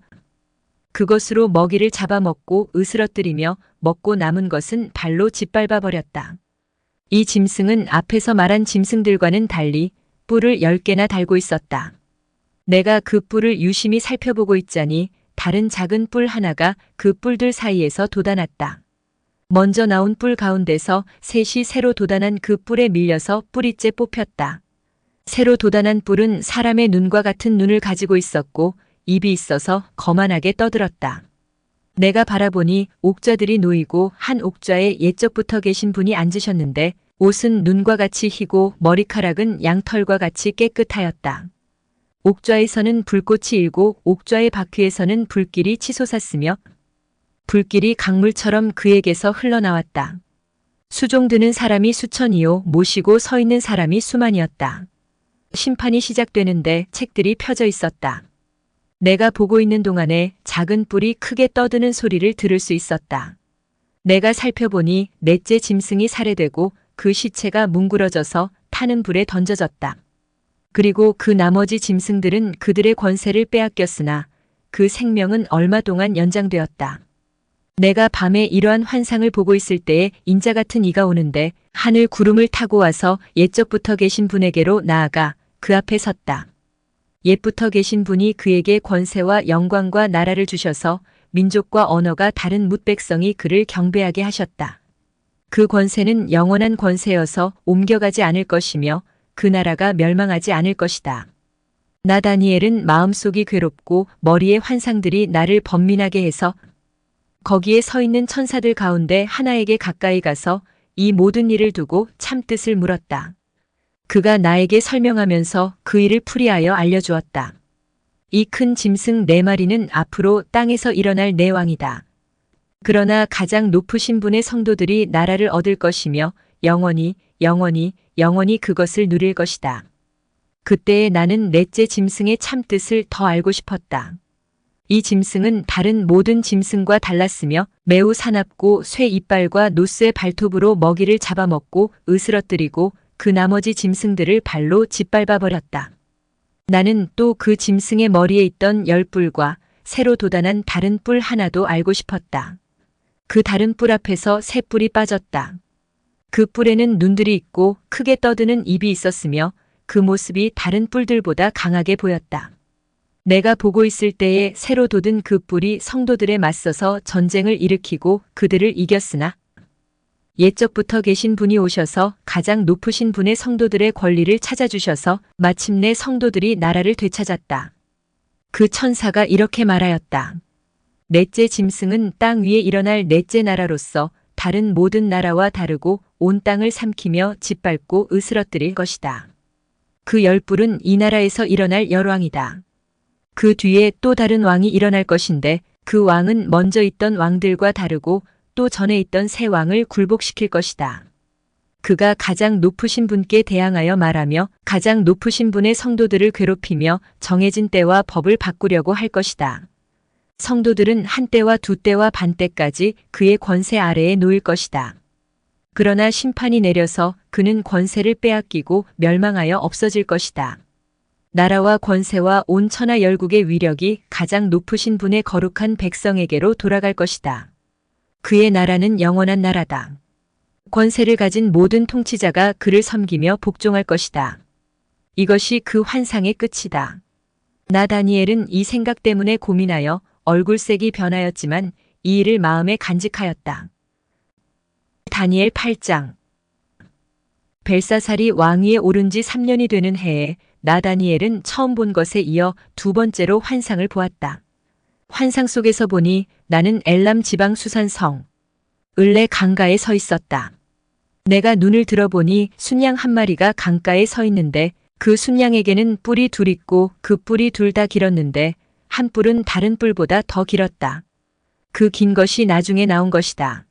그것으로 먹이를 잡아먹고 으스러뜨리며 먹고 남은 것은 발로 짓밟아 버렸다. 이 짐승은 앞에서 말한 짐승들과는 달리 뿔을 10개나 달고 있었다. 내가 그 뿔을 유심히 살펴보고 있자니 다른 작은 뿔 하나가 그 뿔들 사이에서 돋아났다. 먼저 나온 뿔 가운데서 셋이 새로 돋아난 그 뿔에 밀려서 뿌리째 뽑혔다. 새로 돋아난 뿔은 사람의 눈과 같은 눈을 가지고 있었고 입이 있어서 거만하게 떠들었다. 내가 바라보니 옥좌들이 놓이고 한 옥좌에 옛적부터 계신 분이 앉으셨는데 옷은 눈과 같이 희고 머리카락은 양털과 같이 깨끗하였다. 옥좌에서는 불꽃이 일고 옥좌의 바퀴에서는 불길이 치솟았으며 불길이 강물처럼 그에게서 흘러나왔다. 수종드는 사람이 수천이요 모시고 서 있는 사람이 수만이었다. 심판이 시작되는데 책들이 펴져 있었다. 내가 보고 있는 동안에 작은 뿔이 크게 떠드는 소리를 들을 수 있었다. 내가 살펴보니 넷째 짐승이 살해되고 그 시체가 뭉그러져서 타는 불에 던져졌다. 그리고 그 나머지 짐승들은 그들의 권세를 빼앗겼으나 그 생명은 얼마 동안 연장되었다. 내가 밤에 이러한 환상을 보고 있을 때에 인자 같은 이가 오는데 하늘 구름을 타고 와서 옛적부터 계신 분에게로 나아가 그 앞에 섰다. 옛부터 계신 분이 그에게 권세와 영광과 나라를 주셔서 민족과 언어가 다른 뭇백성이 그를 경배하게 하셨다. 그 권세는 영원한 권세여서 옮겨가지 않을 것이며 그 나라가 멸망하지 않을 것이다. 나 다니엘은 마음속이 괴롭고 머리에 환상들이 나를 번민하게 해서 거기에 서 있는 천사들 가운데 하나에게 가까이 가서 이 모든 일을 두고 참뜻을 물었다. 그가 나에게 설명하면서 그 일을 풀이하여 알려주었다. 이 큰 짐승 4마리는 앞으로 땅에서 일어날 내 왕이다. 그러나 가장 높으신 분의 성도들이 나라를 얻을 것이며 영원히 그것을 누릴 것이다. 그때에 나는 넷째 짐승의 참뜻을 더 알고 싶었다. 이 짐승은 다른 모든 짐승과 달랐으며 매우 사납고 쇠 이빨과 노스의 발톱으로 먹이를 잡아먹고 으스러뜨리고 그 나머지 짐승들을 발로 짓밟아 버렸다. 나는 또 그 짐승의 머리에 있던 10뿔과 새로 돋아난 다른 뿔 하나도 알고 싶었다. 그 다른 뿔 앞에서 새 뿔이 빠졌다. 그 뿔에는 눈들이 있고 크게 떠드는 입이 있었으며 그 모습이 다른 뿔들보다 강하게 보였다. 내가 보고 있을 때에 새로 돋은 그 뿔이 성도들에 맞서서 전쟁을 일으키고 그들을 이겼으나 옛적부터 계신 분이 오셔서 가장 높으신 분의 성도들의 권리를 찾아주셔서 마침내 성도들이 나라를 되찾았다. 그 천사가 이렇게 말하였다. 넷째 짐승은 땅 위에 일어날 넷째 나라로서 다른 모든 나라와 다르고 온 땅을 삼키며 짓밟고 으스러뜨릴 것이다. 그 10뿔은 이 나라에서 일어날 열왕이다. 그 뒤에 또 다른 왕이 일어날 것인데 그 왕은 먼저 있던 왕들과 다르고 또 전에 있던 새 왕을 굴복시킬 것이다. 그가 가장 높으신 분께 대항하여 말하며 가장 높으신 분의 성도들을 괴롭히며 정해진 때와 법을 바꾸려고 할 것이다. 성도들은 한 때와 2때와 반 때까지 그의 권세 아래에 놓일 것이다. 그러나 심판이 내려서 그는 권세를 빼앗기고 멸망하여 없어질 것이다. 나라와 권세와 온 천하 열국의 위력이 가장 높으신 분의 거룩한 백성에게로 돌아갈 것이다. 그의 나라는 영원한 나라다. 권세를 가진 모든 통치자가 그를 섬기며 복종할 것이다. 이것이 그 환상의 끝이다. 나 다니엘은 이 생각 때문에 고민하여 얼굴색이 변하였지만 이 일을 마음에 간직하였다. 다니엘 8장. 벨사살이 왕위에 오른 지 3년이 되는 해에 나 다니엘은 처음 본 것에 이어 2번째로 환상을 보았다. 환상 속에서 보니 나는 엘람 지방 수산성 을레 강가에 서 있었다. 내가 눈을 들어보니 순양 한 마리가 강가에 서 있는데 그 순양에게는 뿔이 2 있고 그 뿔이 2 다 길었는데 한 뿔은 다른 뿔보다 더 길었다. 그 긴 것이 나중에 나온 것이다.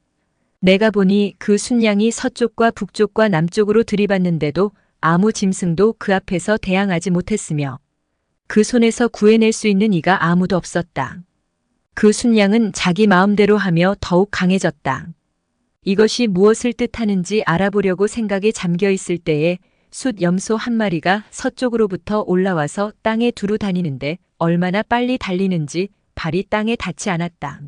내가 보니 그 순양이 서쪽과 북쪽과 남쪽으로 들이받는데도 아무 짐승도 그 앞에서 대항하지 못했으며 그 손에서 구해낼 수 있는 이가 아무도 없었다. 그 순양은 자기 마음대로 하며 더욱 강해졌다. 이것이 무엇을 뜻하는지 알아보려고 생각에 잠겨 있을 때에 숫 염소 한 마리가 서쪽으로부터 올라와서 땅에 두루 다니는데 얼마나 빨리 달리는지 발이 땅에 닿지 않았다.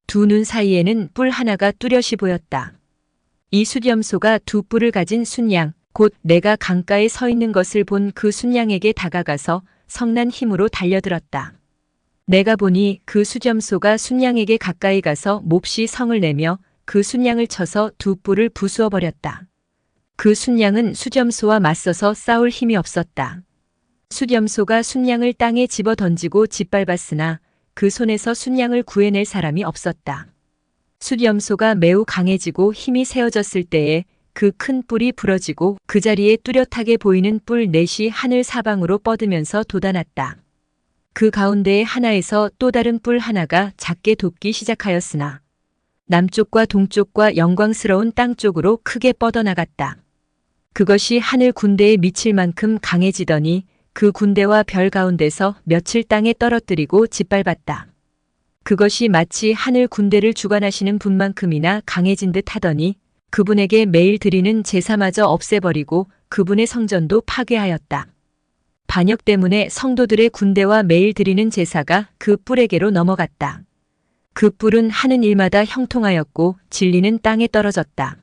두 눈 사이에는 뿔 하나가 뚜렷이 보였다. 이 숫염소가 두 뿔을 가진 순양, 곧 내가 강가에 서 있는 것을 본 그 순양에게 다가가서 성난 힘으로 달려들었다. 내가 보니 그 숫염소가 순양에게 가까이 가서 몹시 성을 내며 그 순양을 쳐서 두 뿔을 부수어 버렸다. 그 순양은 숫염소와 맞서서 싸울 힘이 없었다. 숫염소가 순양을 땅에 집어 던지고 짓밟았으나 그 손에서 순양을 구해낼 사람이 없었다. 숫염소가 매우 강해지고 힘이 세어졌을 때에 그 큰 뿔이 부러지고 그 자리에 뚜렷하게 보이는 뿔 넷이 하늘 사방으로 뻗으면서 돋아났다. 그 가운데에 하나에서 또 다른 뿔 하나가 작게 돋기 시작하였으나 남쪽과 동쪽과 영광스러운 땅 쪽으로 크게 뻗어나갔다. 그것이 하늘 군대에 미칠 만큼 강해지더니 그 군대와 별 가운데서 며칠 땅에 떨어뜨리고 짓밟았다. 그것이 마치 하늘 군대를 주관하시는 분만큼이나 강해진 듯 하더니 그분에게 매일 드리는 제사마저 없애버리고 그분의 성전도 파괴하였다. 반역 때문에 성도들의 군대와 매일 드리는 제사가 그 뿔에게로 넘어갔다. 그 뿔은 하는 일마다 형통하였고 진리는 땅에 떨어졌다.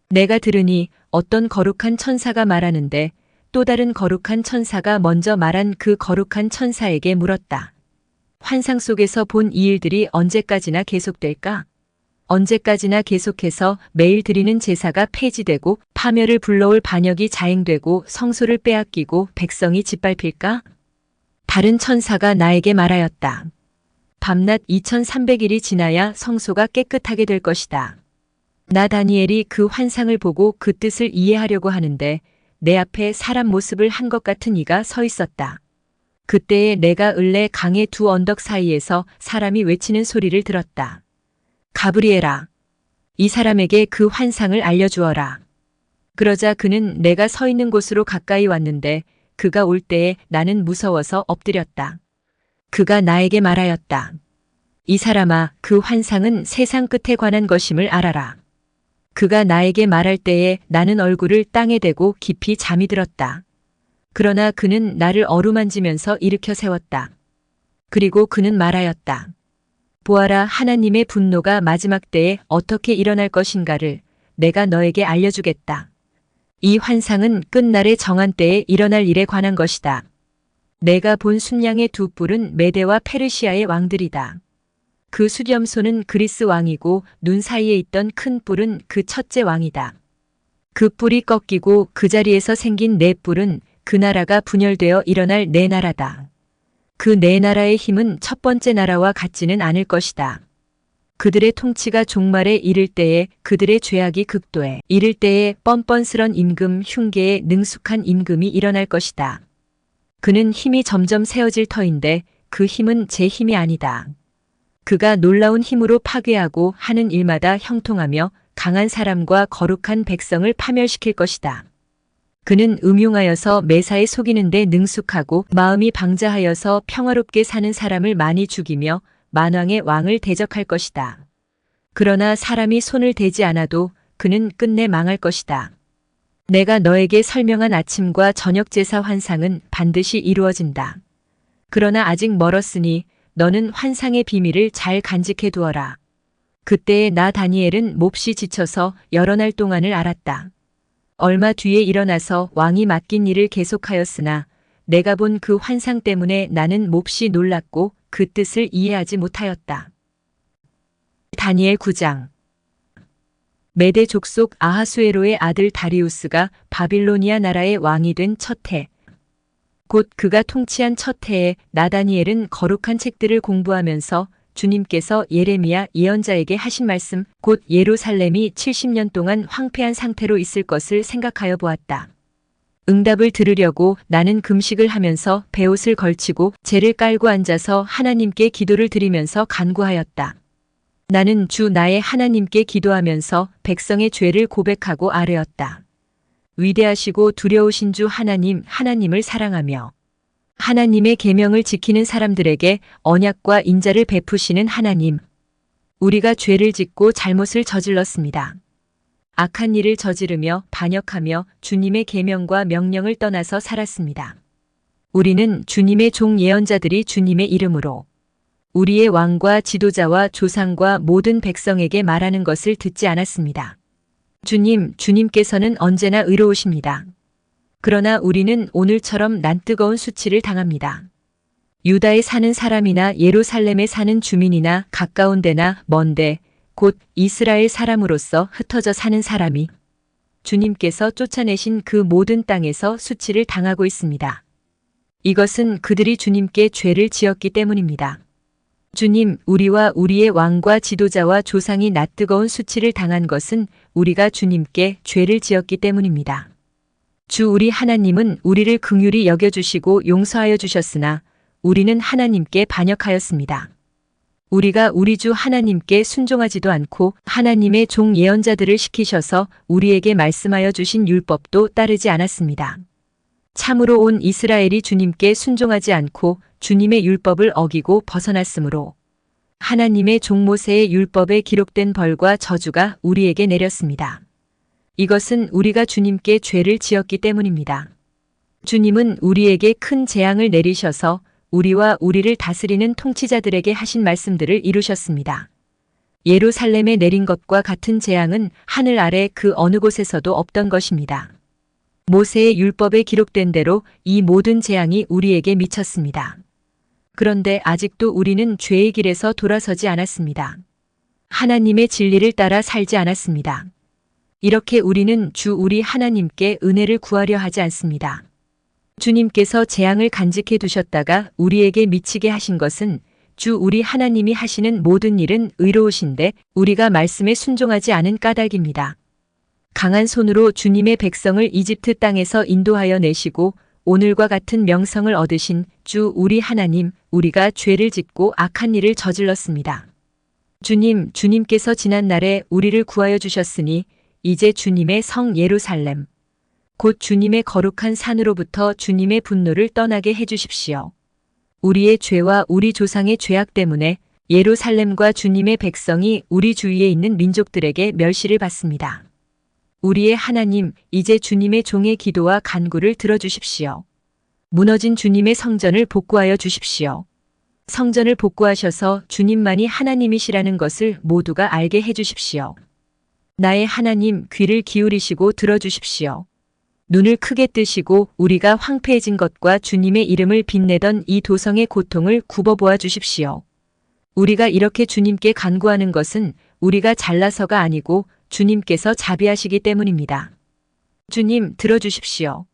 내가 들으니 어떤 거룩한 천사가 말하는데 또 다른 거룩한 천사가 먼저 말한 그 거룩한 천사에게 물었다. 환상 속에서 본 이 일들이 언제까지나 계속될까? 언제까지나 계속해서 매일 드리는 제사가 폐지되고 파멸을 불러올 반역이 자행되고 성소를 빼앗기고 백성이 짓밟힐까? 다른 천사가 나에게 말하였다. 밤낮 2300일이 지나야 성소가 깨끗하게 될 것이다. 나 다니엘이 그 환상을 보고 그 뜻을 이해하려고 하는데 내 앞에 사람 모습을 한 것 같은 이가 서 있었다. 그때에 내가 을레 강의 두 언덕 사이에서 사람이 외치는 소리를 들었다. 가브리엘아, 이 사람에게 그 환상을 알려주어라. 그러자 그는 내가 서 있는 곳으로 가까이 왔는데 그가 올 때에 나는 무서워서 엎드렸다. 그가 나에게 말하였다. 이 사람아, 그 환상은 세상 끝에 관한 것임을 알아라. 그가 나에게 말할 때에 나는 얼굴을 땅에 대고 깊이 잠이 들었다. 그러나 그는 나를 어루만지면서 일으켜 세웠다. 그리고 그는 말하였다. 보아라, 하나님의 분노가 마지막 때에 어떻게 일어날 것인가를 내가 너에게 알려주겠다. 이 환상은 끝날의 정한 때에 일어날 일에 관한 것이다. 내가 본 순양의 두 뿔은 메대와 페르시아의 왕들이다. 그 숫염소는 그리스 왕이고 눈 사이에 있던 큰 뿔은 그 첫째 왕이다. 그 뿔이 꺾이고 그 자리에서 생긴 네 뿔은 그 나라가 분열되어 일어날 네 나라다. 그 네 나라의 힘은 첫 번째 나라와 같지는 않을 것이다. 그들의 통치가 종말에 이를 때에 그들의 죄악이 극도에 이를 때에 뻔뻔스런 임금 흉계에 능숙한 임금이 일어날 것이다. 그는 힘이 점점 세어질 터인데 그 힘은 제 힘이 아니다. 그가 놀라운 힘으로 파괴하고 하는 일마다 형통하며 강한 사람과 거룩한 백성을 파멸시킬 것이다. 그는 음흉하여서 매사에 속이는 데 능숙하고 마음이 방자하여서 평화롭게 사는 사람을 많이 죽이며 만왕의 왕을 대적할 것이다. 그러나 사람이 손을 대지 않아도 그는 끝내 망할 것이다. 내가 너에게 설명한 아침과 저녁 제사 환상은 반드시 이루어진다. 그러나 아직 멀었으니 너는 환상의 비밀을 잘 간직해 두어라. 그때에 나 다니엘은 몹시 지쳐서 여러 날 동안을 앓았다. 얼마 뒤에 일어나서 왕이 맡긴 일을 계속하였으나 내가 본 그 환상 때문에 나는 몹시 놀랐고 그 뜻을 이해하지 못하였다. 다니엘 9장. 메대 족속 아하수에로의 아들 다리우스가 바빌로니아 나라의 왕이 된 첫 해. 곧 그가 통치한 첫 해에 나 다니엘은 거룩한 책들을 공부하면서 주님께서 예레미야 예언자에게 하신 말씀, 곧 예루살렘이 70년 동안 황폐한 상태로 있을 것을 생각하여 보았다. 응답을 들으려고 나는 금식을 하면서 베옷을 걸치고 재를 깔고 앉아서 하나님께 기도를 드리면서 간구하였다. 나는 주 나의 하나님께 기도하면서 백성의 죄를 고백하고 아뢰었다. 위대하시고 두려우신 주 하나님, 하나님을 사랑하며 하나님의 계명을 지키는 사람들에게 언약과 인자를 베푸시는 하나님. 우리가 죄를 짓고 잘못을 저질렀습니다. 악한 일을 저지르며 반역하며 주님의 계명과 명령을 떠나서 살았습니다. 우리는 주님의 종 예언자들이 주님의 이름으로 우리의 왕과 지도자와 조상과 모든 백성에게 말하는 것을 듣지 않았습니다. 주님께서는 언제나 의로우십니다. 그러나 우리는 오늘처럼 난뜨거운 수치를 당합니다. 유다에 사는 사람이나 예루살렘에 사는 주민이나 가까운 데나 먼 데, 곧 이스라엘 사람으로서 흩어져 사는 사람이 주님께서 쫓아내신 그 모든 땅에서 수치를 당하고 있습니다. 이것은 그들이 주님께 죄를 지었기 때문입니다. 주님, 우리와 우리의 왕과 지도자와 조상이 낯뜨거운 수치를 당한 것은 우리가 주님께 죄를 지었기 때문입니다. 주 우리 하나님은 우리를 긍휼히 여겨주시고 용서하여 주셨으나 우리는 하나님께 반역하였습니다. 우리가 우리 주 하나님께 순종하지도 않고 하나님의 종 예언자들을 시키셔서 우리에게 말씀하여 주신 율법도 따르지 않았습니다. 참으로 온 이스라엘이 주님께 순종하지 않고 주님의 율법을 어기고 벗어났으므로 하나님의 종 모세의 율법에 기록된 벌과 저주가 우리에게 내렸습니다. 이것은 우리가 주님께 죄를 지었기 때문입니다. 주님은 우리에게 큰 재앙을 내리셔서 우리와 우리를 다스리는 통치자들에게 하신 말씀들을 이루셨습니다. 예루살렘에 내린 것과 같은 재앙은 하늘 아래 그 어느 곳에서도 없던 것입니다. 모세의 율법에 기록된 대로 이 모든 재앙이 우리에게 미쳤습니다. 그런데 아직도 우리는 죄의 길에서 돌아서지 않았습니다. 하나님의 진리를 따라 살지 않았습니다. 이렇게 우리는 주 우리 하나님께 은혜를 구하려 하지 않습니다. 주님께서 재앙을 간직해 두셨다가 우리에게 미치게 하신 것은 주 우리 하나님이 하시는 모든 일은 의로우신데 우리가 말씀에 순종하지 않은 까닭입니다. 강한 손으로 주님의 백성을 이집트 땅에서 인도하여 내시고 오늘과 같은 명성을 얻으신 주 우리 하나님, 우리가 죄를 짓고 악한 일을 저질렀습니다. 주님께서 지난날에 우리를 구하여 주셨으니 이제 주님의 성 예루살렘, 곧 주님의 거룩한 산으로부터 주님의 분노를 떠나게 해주십시오. 우리의 죄와 우리 조상의 죄악 때문에 예루살렘과 주님의 백성이 우리 주위에 있는 민족들에게 멸시를 받습니다. 우리의 하나님, 이제 주님의 종의 기도와 간구를 들어주십시오. 무너진 주님의 성전을 복구하여 주십시오. 성전을 복구하셔서 주님만이 하나님이시라는 것을 모두가 알게 해주십시오. 나의 하나님, 귀를 기울이시고 들어주십시오. 눈을 크게 뜨시고 우리가 황폐해진 것과 주님의 이름을 빛내던 이 도성의 고통을 굽어보아 주십시오. 우리가 이렇게 주님께 간구하는 것은 우리가 잘나서가 아니고 주님께서 자비하시기 때문입니다. 주님, 들어주십시오.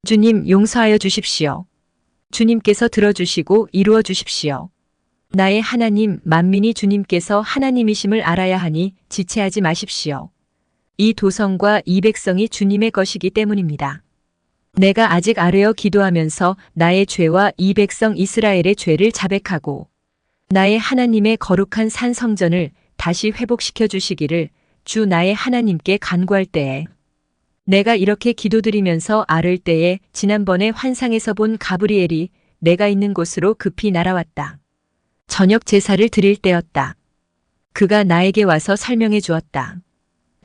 주님, 용서하여 주십시오. 주님께서 들어주시고 이루어 주십시오. 나의 하나님, 만민이 주님께서 하나님이심을 알아야 하니 지체하지 마십시오. 이 도성과 이 백성이 주님의 것이기 때문입니다. 내가 아직 아뢰어 기도하면서 나의 죄와 이 백성 이스라엘의 죄를 자백하고 나의 하나님의 거룩한 산 성전을 다시 회복시켜 주시기를 주 나의 하나님께 간구할 때에 내가 이렇게 기도드리면서 아뢰을 때에 지난번에 환상에서 본 가브리엘이 내가 있는 곳으로 급히 날아왔다. 저녁 제사를 드릴 때였다. 그가 나에게 와서 설명해 주었다.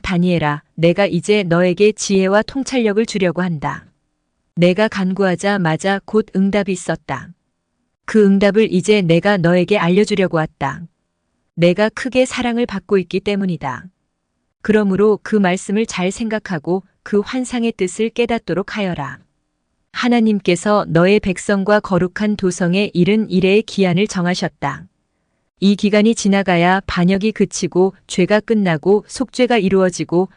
다니엘아, 내가 이제 너에게 지혜와 통찰력을 주려고 한다. 내가 간구하자마자 곧 응답이 있었다. 그 응답을 이제 내가 너에게 알려주려고 왔다. 내가 크게 사랑을 받고 있기 때문이다. 그러므로 그 말씀을 잘 생각하고 그 환상의 뜻을 깨닫도록 하여라. 하나님께서 너의 백성과 거룩한 도성에 이른 이래의 기한을 정하셨다. 이 기간이 지나가야 반역이 그치고 죄가 끝나고 속죄가 이루어지고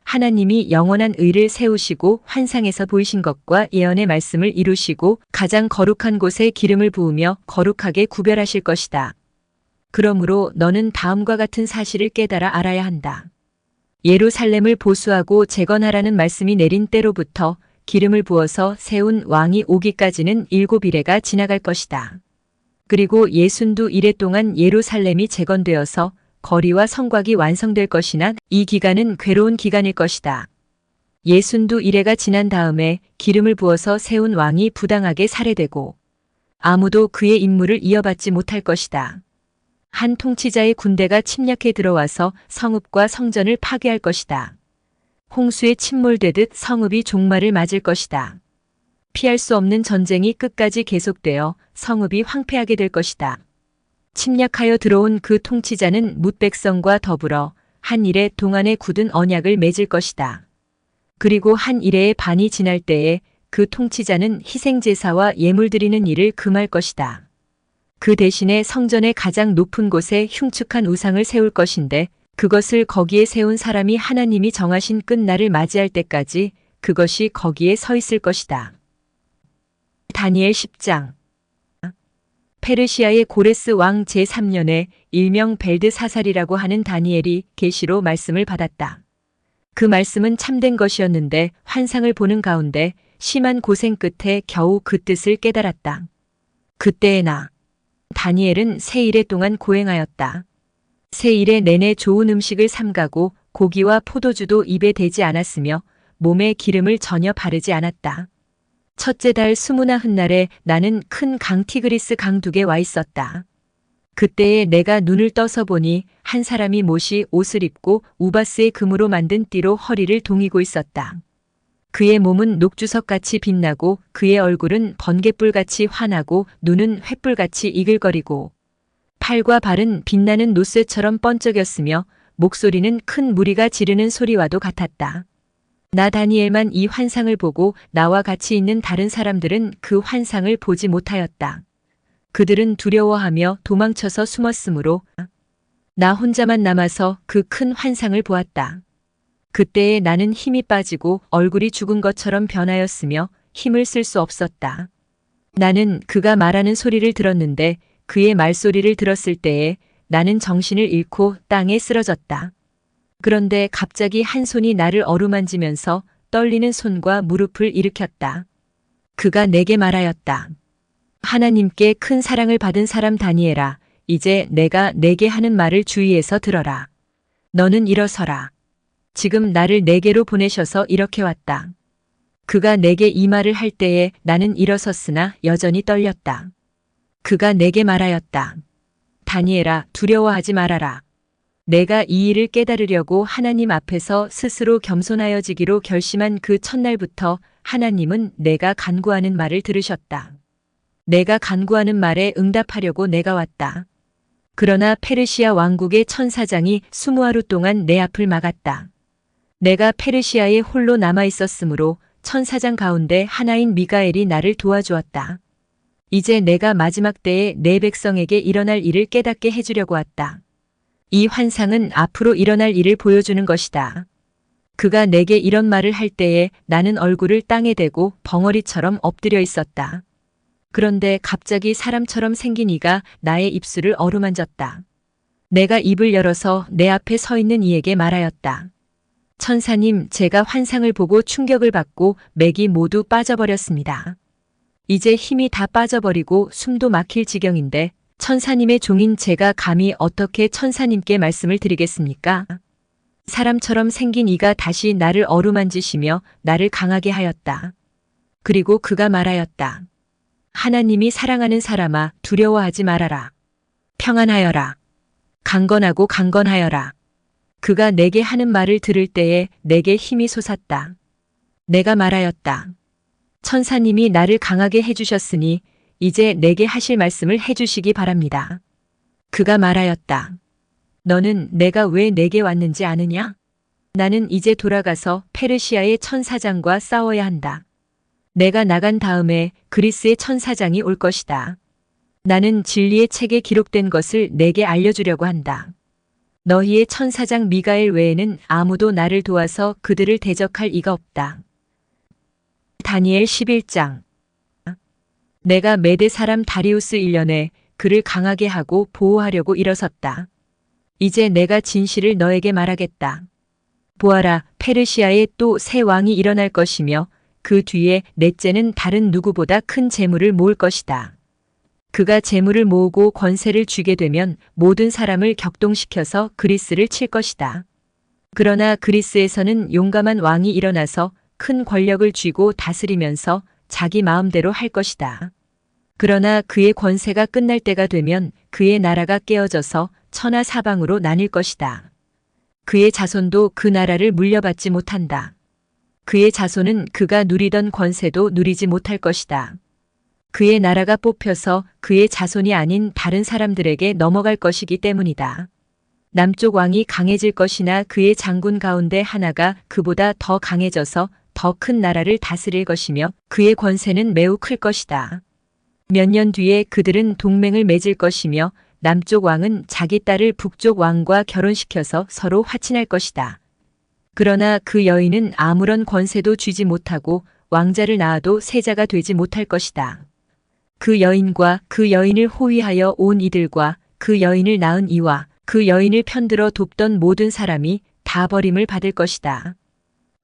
하나님이 영원한 의를 세우시고 환상에서 보이신 것과 예언의 말씀을 이루시고 가장 거룩한 곳에 기름을 부으며 거룩하게 구별하실 것이다. 그러므로 너는 다음과 같은 사실을 깨달아 알아야 한다. 예루살렘을 보수하고 재건하라는 말씀이 내린 때로부터 기름을 부어서 세운 왕이 오기까지는 7일에가 지나갈 것이다. 그리고 62일에 동안 예루살렘이 재건되어서 거리와 성곽이 완성될 것이나 이 기간은 괴로운 기간일 것이다. 62일해가 지난 다음에 기름을 부어서 세운 왕이 부당하게 살해되고 아무도 그의 임무를 이어받지 못할 것이다. 한 통치자의 군대가 침략해 들어와서 성읍과 성전을 파괴할 것이다. 홍수에 침몰되듯 성읍이 종말을 맞을 것이다. 피할 수 없는 전쟁이 끝까지 계속되어 성읍이 황폐하게 될 것이다. 침략하여 들어온 그 통치자는 뭇백성과 더불어 한 일에 동안에 굳은 언약을 맺을 것이다. 그리고 한 일해의 반이 지날 때에 그 통치자는 희생제사와 예물 드리는 일을 금할 것이다. 그 대신에 성전의 가장 높은 곳에 흉측한 우상을 세울 것인데 그것을 거기에 세운 사람이 하나님이 정하신 끝날을 맞이할 때까지 그것이 거기에 서 있을 것이다. 다니엘 10장. 페르시아의 고레스 왕 제3년에 일명 벨드사살이라고 하는 다니엘이 계시로 말씀을 받았다. 그 말씀은 참된 것이었는데 환상을 보는 가운데 심한 고생 끝에 겨우 그 뜻을 깨달았다. 그때의 나 다니엘은 세 일해 동안 고행하였다. 세 일해 내내 좋은 음식을 삼가고 고기와 포도주도 입에 대지 않았으며 몸에 기름을 전혀 바르지 않았다. 첫째 달 스무나흔 날에 나는 큰 강 티그리스 강 둑에 와 있었다. 그때에 내가 눈을 떠서 보니 한 사람이 못이 옷을 입고 우바스의 금으로 만든 띠로 허리를 동이고 있었다. 그의 몸은 녹주석같이 빛나고 그의 얼굴은 번갯불같이 환하고 눈은 횃불같이 이글거리고 팔과 발은 빛나는 노쇠처럼 번쩍였으며 목소리는 큰 무리가 지르는 소리와도 같았다. 나 다니엘만 이 환상을 보고 나와 같이 있는 다른 사람들은 그 환상을 보지 못하였다. 그들은 두려워하며 도망쳐서 숨었으므로 나 혼자만 남아서 그 큰 환상을 보았다. 그때에 나는 힘이 빠지고 얼굴이 죽은 것처럼 변하였으며 힘을 쓸 수 없었다. 나는 그가 말하는 소리를 들었는데 그의 말소리를 들었을 때에 나는 정신을 잃고 땅에 쓰러졌다. 그런데 갑자기 한 손이 나를 어루만지면서 떨리는 손과 무릎을 일으켰다. 그가 내게 말하였다. 하나님께 큰 사랑을 받은 사람 다니엘아, 이제 내가 내게 하는 말을 주의해서 들어라. 너는 일어서라. 지금 나를 내게로 보내셔서 이렇게 왔다. 그가 내게 이 말을 할 때에 나는 일어섰으나 여전히 떨렸다. 그가 내게 말하였다. 다니엘아, 두려워하지 말아라. 내가 이 일을 깨달으려고 하나님 앞에서 스스로 겸손하여지기로 결심한 그 첫날부터 하나님은 내가 간구하는 말을 들으셨다. 내가 간구하는 말에 응답하려고 내가 왔다. 그러나 페르시아 왕국의 천사장이 20하루 동안 내 앞을 막았다. 내가 페르시아에 홀로 남아 있었으므로 천사장 가운데 하나인 미가엘이 나를 도와주었다. 이제 내가 마지막 때에 내 백성에게 일어날 일을 깨닫게 해주려고 왔다. 이 환상은 앞으로 일어날 일을 보여주는 것이다. 그가 내게 이런 말을 할 때에 나는 얼굴을 땅에 대고 벙어리처럼 엎드려 있었다. 그런데 갑자기 사람처럼 생긴 이가 나의 입술을 어루만졌다. 내가 입을 열어서 내 앞에 서 있는 이에게 말하였다. 천사님, 제가 환상을 보고 충격을 받고 맥이 모두 빠져버렸습니다. 이제 힘이 다 빠져버리고 숨도 막힐 지경인데 천사님의 종인 제가 감히 어떻게 천사님께 말씀을 드리겠습니까? 사람처럼 생긴 이가 다시 나를 어루만지시며 나를 강하게 하였다. 그리고 그가 말하였다. 하나님이 사랑하는 사람아, 두려워하지 말아라. 평안하여라. 강건하고 강건하여라. 그가 내게 하는 말을 들을 때에 내게 힘이 솟았다. 내가 말하였다. 천사님이 나를 강하게 해주셨으니 이제 내게 하실 말씀을 해주시기 바랍니다. 그가 말하였다. 너는 내가 왜 내게 왔는지 아느냐? 나는 이제 돌아가서 페르시아의 천사장과 싸워야 한다. 내가 나간 다음에 그리스의 천사장이 올 것이다. 나는 진리의 책에 기록된 것을 내게 알려주려고 한다. 너희의 천사장 미가엘 외에는 아무도 나를 도와서 그들을 대적할 이가 없다. 다니엘 11장. 내가 메대 사람 다리우스 1년에 그를 강하게 하고 보호하려고 일어섰다. 이제 내가 진실을 너에게 말하겠다. 보아라, 페르시아에 또 새 왕이 일어날 것이며 그 뒤에 넷째는 다른 누구보다 큰 재물을 모을 것이다. 그가 재물을 모으고 권세를 쥐게 되면 모든 사람을 격동시켜서 그리스를 칠 것이다. 그러나 그리스에서는 용감한 왕이 일어나서 큰 권력을 쥐고 다스리면서 자기 마음대로 할 것이다. 그러나 그의 권세가 끝날 때가 되면 그의 나라가 깨어져서 천하 사방으로 나뉠 것이다. 그의 자손도 그 나라를 물려받지 못한다. 그의 자손은 그가 누리던 권세도 누리지 못할 것이다. 그의 나라가 뽑혀서 그의 자손이 아닌 다른 사람들에게 넘어갈 것이기 때문이다. 남쪽 왕이 강해질 것이나 그의 장군 가운데 하나가 그보다 더 강해져서 더 큰 나라를 다스릴 것이며 그의 권세는 매우 클 것이다. 몇 년 뒤에 그들은 동맹을 맺을 것이며 남쪽 왕은 자기 딸을 북쪽 왕과 결혼시켜서 서로 화친할 것이다. 그러나 그 여인은 아무런 권세도 쥐지 못하고 왕자를 낳아도 세자가 되지 못할 것이다. 그 여인과 그 여인을 호위하여 온 이들과 그 여인을 낳은 이와 그 여인을 편들어 돕던 모든 사람이 다 버림을 받을 것이다.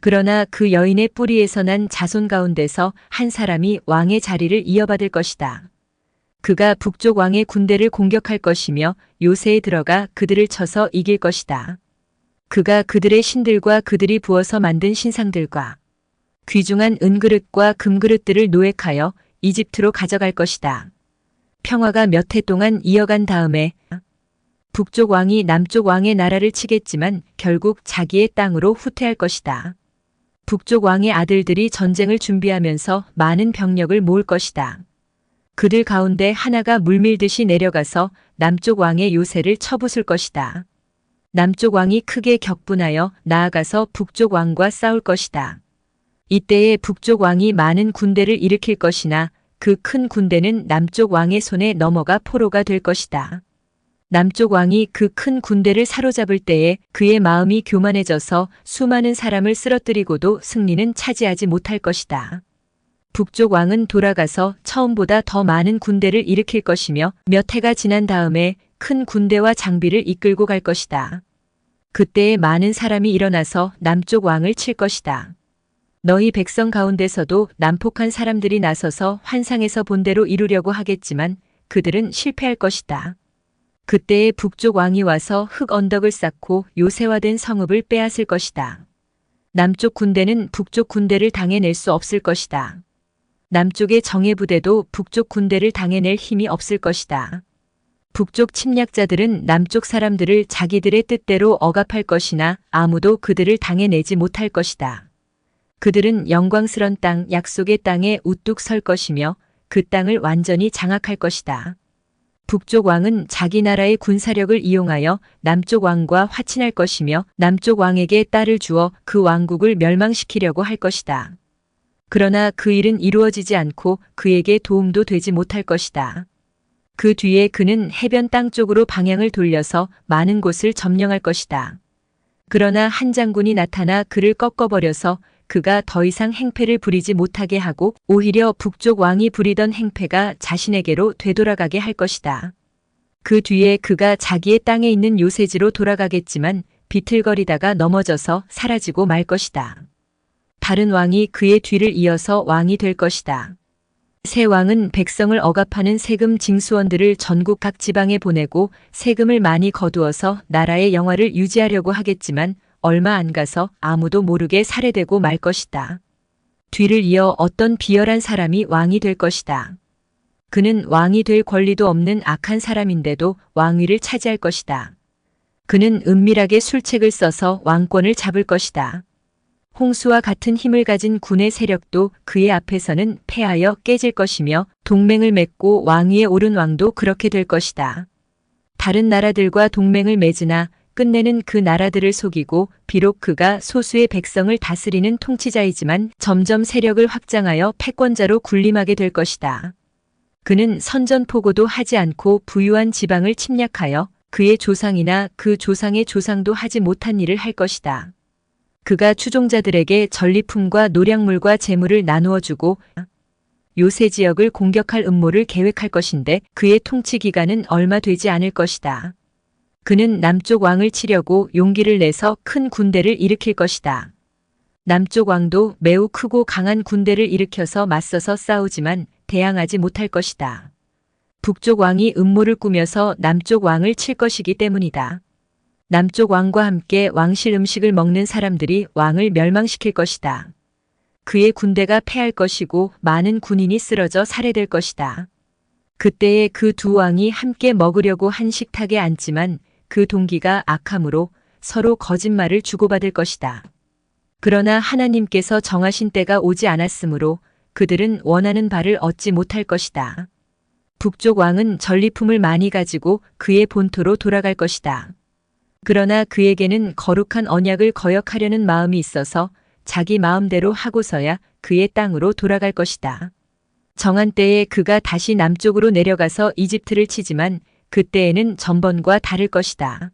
그러나 그 여인의 뿌리에서 난 자손 가운데서 한 사람이 왕의 자리를 이어받을 것이다. 그가 북쪽 왕의 군대를 공격할 것이며 요새에 들어가 그들을 쳐서 이길 것이다. 그가 그들의 신들과 그들이 부어서 만든 신상들과 귀중한 은그릇과 금그릇들을 노획하여 이집트로 가져갈 것이다. 평화가 몇 해 동안 이어간 다음에 북쪽 왕이 남쪽 왕의 나라를 치겠지만 결국 자기의 땅으로 후퇴할 것이다. 북쪽 왕의 아들들이 전쟁을 준비하면서 많은 병력을 모을 것이다. 그들 가운데 하나가 물밀듯이 내려가서 남쪽 왕의 요새를 쳐부술 것이다. 남쪽 왕이 크게 격분하여 나아가서 북쪽 왕과 싸울 것이다. 이때에 북쪽 왕이 많은 군대를 일으킬 것이나 그 큰 군대는 남쪽 왕의 손에 넘어가 포로가 될 것이다. 남쪽 왕이 그 큰 군대를 사로잡을 때에 그의 마음이 교만해져서 수많은 사람을 쓰러뜨리고도 승리는 차지하지 못할 것이다. 북쪽 왕은 돌아가서 처음보다 더 많은 군대를 일으킬 것이며 몇 해가 지난 다음에 큰 군대와 장비를 이끌고 갈 것이다. 그때에 많은 사람이 일어나서 남쪽 왕을 칠 것이다. 너희 백성 가운데서도 난폭한 사람들이 나서서 환상에서 본 대로 이루려고 하겠지만 그들은 실패할 것이다. 그때에 북쪽 왕이 와서 흙 언덕을 쌓고 요새화된 성읍을 빼앗을 것이다. 남쪽 군대는 북쪽 군대를 당해낼 수 없을 것이다. 남쪽의 정예부대도 북쪽 군대를 당해낼 힘이 없을 것이다. 북쪽 침략자들은 남쪽 사람들을 자기들의 뜻대로 억압할 것이나 아무도 그들을 당해내지 못할 것이다. 그들은 영광스런 땅, 약속의 땅에 우뚝 설 것이며 그 땅을 완전히 장악할 것이다. 북쪽 왕은 자기 나라의 군사력을 이용하여 남쪽 왕과 화친할 것이며 남쪽 왕에게 딸을 주어 그 왕국을 멸망시키려고 할 것이다. 그러나 그 일은 이루어지지 않고 그에게 도움도 되지 못할 것이다. 그 뒤에 그는 해변 땅 쪽으로 방향을 돌려서 많은 곳을 점령할 것이다. 그러나 한 장군이 나타나 그를 꺾어버려서 그가 더 이상 행패를 부리지 못하게 하고 오히려 북쪽 왕이 부리던 행패가 자신에게로 되돌아가게 할 것이다. 그 뒤에 그가 자기의 땅에 있는 요새지로 돌아가겠지만 비틀거리다가 넘어져서 사라지고 말 것이다. 다른 왕이 그의 뒤를 이어서 왕이 될 것이다. 새 왕은 백성을 억압하는 세금 징수원들을 전국 각 지방에 보내고 세금을 많이 거두어서 나라의 영화를 유지하려고 하겠지만 얼마 안 가서 아무도 모르게 살해되고 말 것이다. 뒤를 이어 어떤 비열한 사람이 왕이 될 것이다. 그는 왕이 될 권리도 없는 악한 사람인데도 왕위를 차지할 것이다. 그는 은밀하게 술책을 써서 왕권을 잡을 것이다. 홍수와 같은 힘을 가진 군의 세력도 그의 앞에서는 패하여 깨질 것이며 동맹을 맺고 왕위에 오른 왕도 그렇게 될 것이다. 다른 나라들과 동맹을 맺으나 끝내는 그 나라들을 속이고 비록 그가 소수의 백성을 다스리는 통치자이지만 점점 세력을 확장하여 패권자로 군림하게 될 것이다. 그는 선전포고도 하지 않고 부유한 지방을 침략하여 그의 조상이나 그 조상의 조상도 하지 못한 일을 할 것이다. 그가 추종자들에게 전리품과 노량물과 재물을 나누어 주고 요새 지역을 공격할 음모를 계획할 것인데 그의 통치 기간은 얼마 되지 않을 것이다. 그는 남쪽 왕을 치려고 용기를 내서 큰 군대를 일으킬 것이다. 남쪽 왕도 매우 크고 강한 군대를 일으켜서 맞서서 싸우지만 대항하지 못할 것이다. 북쪽 왕이 음모를 꾸며서 남쪽 왕을 칠 것이기 때문이다. 남쪽 왕과 함께 왕실 음식을 먹는 사람들이 왕을 멸망시킬 것이다. 그의 군대가 패할 것이고 많은 군인이 쓰러져 살해될 것이다. 그때에 그 두 왕이 함께 먹으려고 한 식탁에 앉지만 그 동기가 악함으로 서로 거짓말을 주고받을 것이다. 그러나 하나님께서 정하신 때가 오지 않았으므로 그들은 원하는 바를 얻지 못할 것이다. 북쪽 왕은 전리품을 많이 가지고 그의 본토로 돌아갈 것이다. 그러나 그에게는 거룩한 언약을 거역하려는 마음이 있어서 자기 마음대로 하고서야 그의 땅으로 돌아갈 것이다. 정한 때에 그가 다시 남쪽으로 내려가서 이집트를 치지만 그때에는 전번과 다를 것이다.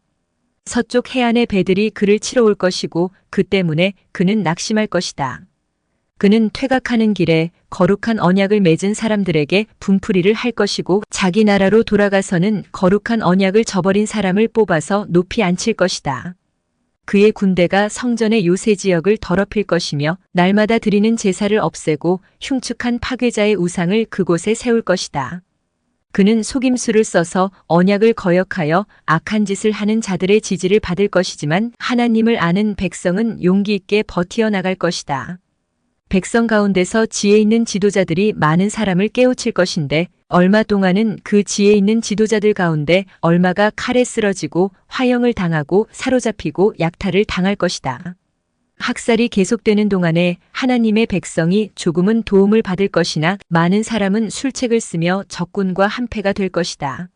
서쪽 해안의 배들이 그를 치러 올 것이고 그 때문에 그는 낙심할 것이다. 그는 퇴각하는 길에 거룩한 언약을 맺은 사람들에게 분풀이를 할 것이고 자기 나라로 돌아가서는 거룩한 언약을 저버린 사람을 뽑아서 높이 앉힐 것이다. 그의 군대가 성전의 요새 지역을 더럽힐 것이며 날마다 드리는 제사를 없애고 흉측한 파괴자의 우상을 그곳에 세울 것이다. 그는 속임수를 써서 언약을 거역하여 악한 짓을 하는 자들의 지지를 받을 것이지만 하나님을 아는 백성은 용기 있게 버티어 나갈 것이다. 백성 가운데서 지혜 있는 지도자들이 많은 사람을 깨우칠 것인데 얼마 동안은 그 지혜 있는 지도자들 가운데 얼마가 칼에 쓰러지고 화형을 당하고 사로잡히고 약탈을 당할 것이다. 학살이 계속되는 동안에 하나님의 백성이 조금은 도움을 받을 것이나 많은 사람은 술책을 쓰며 적군과 한패가 될 것이다.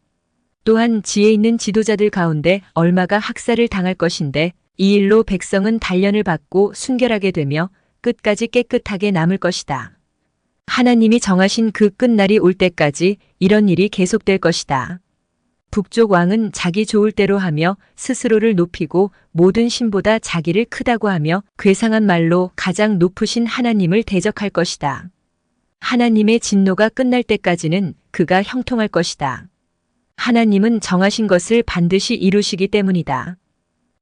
또한 지혜 있는 지도자들 가운데 얼마가 학살을 당할 것인데 이 일로 백성은 단련을 받고 순결하게 되며 끝까지 깨끗하게 남을 것이다. 하나님이 정하신 그 끝날이 올 때까지 이런 일이 계속될 것이다. 북쪽 왕은 자기 좋을 대로 하며 스스로를 높이고 모든 신보다 자기를 크다고 하며 괴상한 말로 가장 높으신 하나님을 대적할 것이다. 하나님의 진노가 끝날 때까지는 그가 형통할 것이다. 하나님은 정하신 것을 반드시 이루시기 때문이다.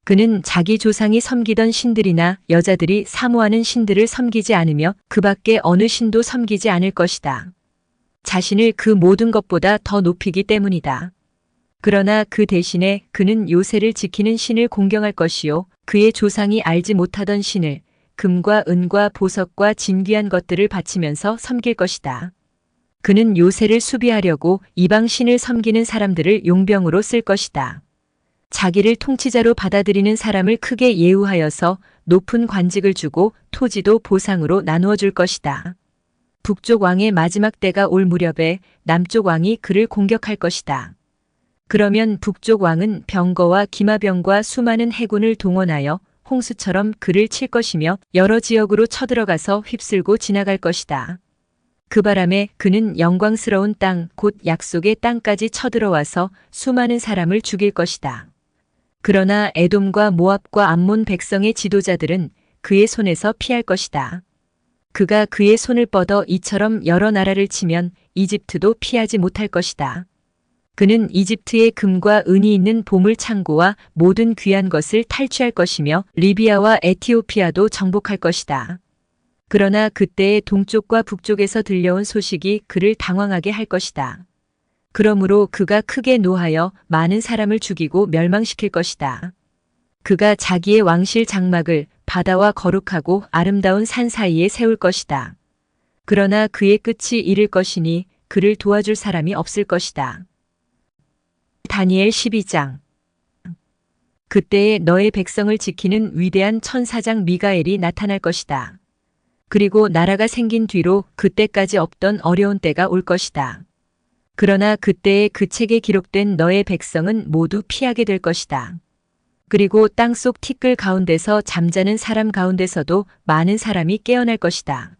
그는 자기 조상이 섬기던 신들이나 여자들이 사모하는 신들을 섬기지 않으며 그 밖에 어느 신도 섬기지 않을 것이다. 자신을 그 모든 것보다 더 높이기 때문이다. 그러나 그 대신에 그는 요새를 지키는 신을 공경할 것이요 그의 조상이 알지 못하던 신을 금과 은과 보석과 진귀한 것들을 바치면서 섬길 것이다. 그는 요새를 수비하려고 이방 신을 섬기는 사람들을 용병으로 쓸 것이다. 자기를 통치자로 받아들이는 사람을 크게 예우하여서 높은 관직을 주고 토지도 보상으로 나누어 줄 것이다. 북쪽 왕의 마지막 때가 올 무렵에 남쪽 왕이 그를 공격할 것이다. 그러면 북쪽 왕은 병거와 기마병과 수많은 해군을 동원하여 홍수처럼 그를 칠 것이며 여러 지역으로 쳐들어가서 휩쓸고 지나갈 것이다. 그 바람에 그는 영광스러운 땅, 곧 약속의 땅까지 쳐들어와서 수많은 사람을 죽일 것이다. 그러나 에돔과 모압과 암몬 백성의 지도자들은 그의 손에서 피할 것이다. 그가 그의 손을 뻗어 이처럼 여러 나라를 치면 이집트도 피하지 못할 것이다. 그는 이집트의 금과 은이 있는 보물 창고와 모든 귀한 것을 탈취할 것이며 리비아와 에티오피아도 정복할 것이다. 그러나 그때의 동쪽과 북쪽에서 들려온 소식이 그를 당황하게 할 것이다. 그러므로 그가 크게 노하여 많은 사람을 죽이고 멸망시킬 것이다. 그가 자기의 왕실 장막을 바다와 거룩하고 아름다운 산 사이에 세울 것이다. 그러나 그의 끝이 이를 것이니 그를 도와줄 사람이 없을 것이다. 다니엘 12장. 그때에 너의 백성을 지키는 위대한 천사장 미가엘이 나타날 것이다. 그리고 나라가 생긴 뒤로 그때까지 없던 어려운 때가 올 것이다. 그러나 그때에 그 책에 기록된 너의 백성은 모두 피하게 될 것이다. 그리고 땅속 티끌 가운데서 잠자는 사람 가운데서도 많은 사람이 깨어날 것이다.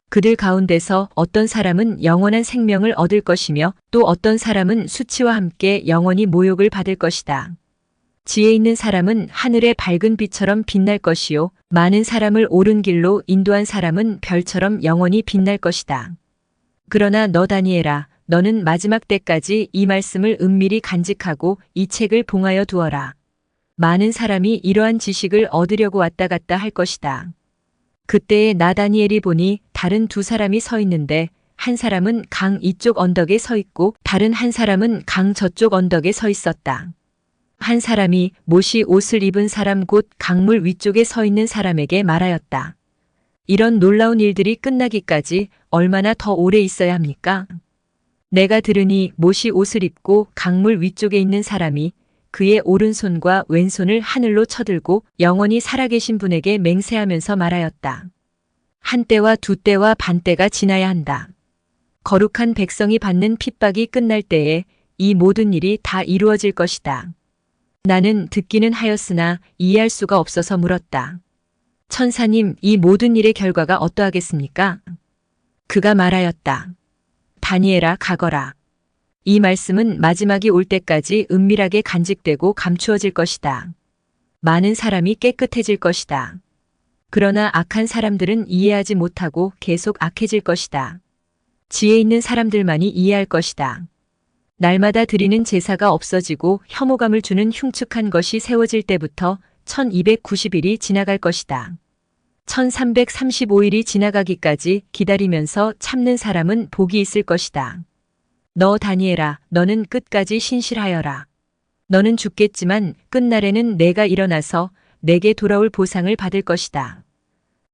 그들 가운데서 어떤 사람은 영원한 생명을 얻을 것이며 또 어떤 사람은 수치와 함께 영원히 모욕을 받을 것이다. 지혜 있는 사람은 하늘의 밝은 빛처럼 빛날 것이요 많은 사람을 옳은 길로 인도한 사람은 별처럼 영원히 빛날 것이다. 그러나 너 다니엘아, 너는 마지막 때까지 이 말씀을 은밀히 간직하고 이 책을 봉하여 두어라. 많은 사람이 이러한 지식을 얻으려고 왔다 갔다 할 것이다. 그때에 나 다니엘이 보니 다른 두 사람이 서 있는데 한 사람은 강 이쪽 언덕에 서 있고 다른 한 사람은 강 저쪽 언덕에 서 있었다. 한 사람이 못이 옷을 입은 사람 곧 강물 위쪽에 서 있는 사람에게 말하였다. 이런 놀라운 일들이 끝나기까지 얼마나 더 오래 있어야 합니까? 내가 들으니 못이 옷을 입고 강물 위쪽에 있는 사람이 그의 오른손과 왼손을 하늘로 쳐들고 영원히 살아계신 분에게 맹세하면서 말하였다. 한 때와 두 때와 반 때가 지나야 한다. 거룩한 백성이 받는 핍박이 끝날 때에 이 모든 일이 다 이루어질 것이다. 나는 듣기는 하였으나 이해할 수가 없어서 물었다. 천사님, 이 모든 일의 결과가 어떠하겠습니까? 그가 말하였다. 다니엘아, 가거라. 이 말씀은 마지막이 올 때까지 은밀하게 간직되고 감추어질 것이다. 많은 사람이 깨끗해질 것이다. 그러나 악한 사람들은 이해하지 못하고 계속 악해질 것이다. 지혜 있는 사람들만이 이해할 것이다. 날마다 드리는 제사가 없어지고 혐오감을 주는 흉측한 것이 세워질 때부터 1290일이 지나갈 것이다. 1335일이 지나가기까지 기다리면서 참는 사람은 복이 있을 것이다. 너 다니엘아, 너는 끝까지 신실하여라. 너는 죽겠지만 끝날에는 내가 일어나서 내게 돌아올 보상을 받을 것이다.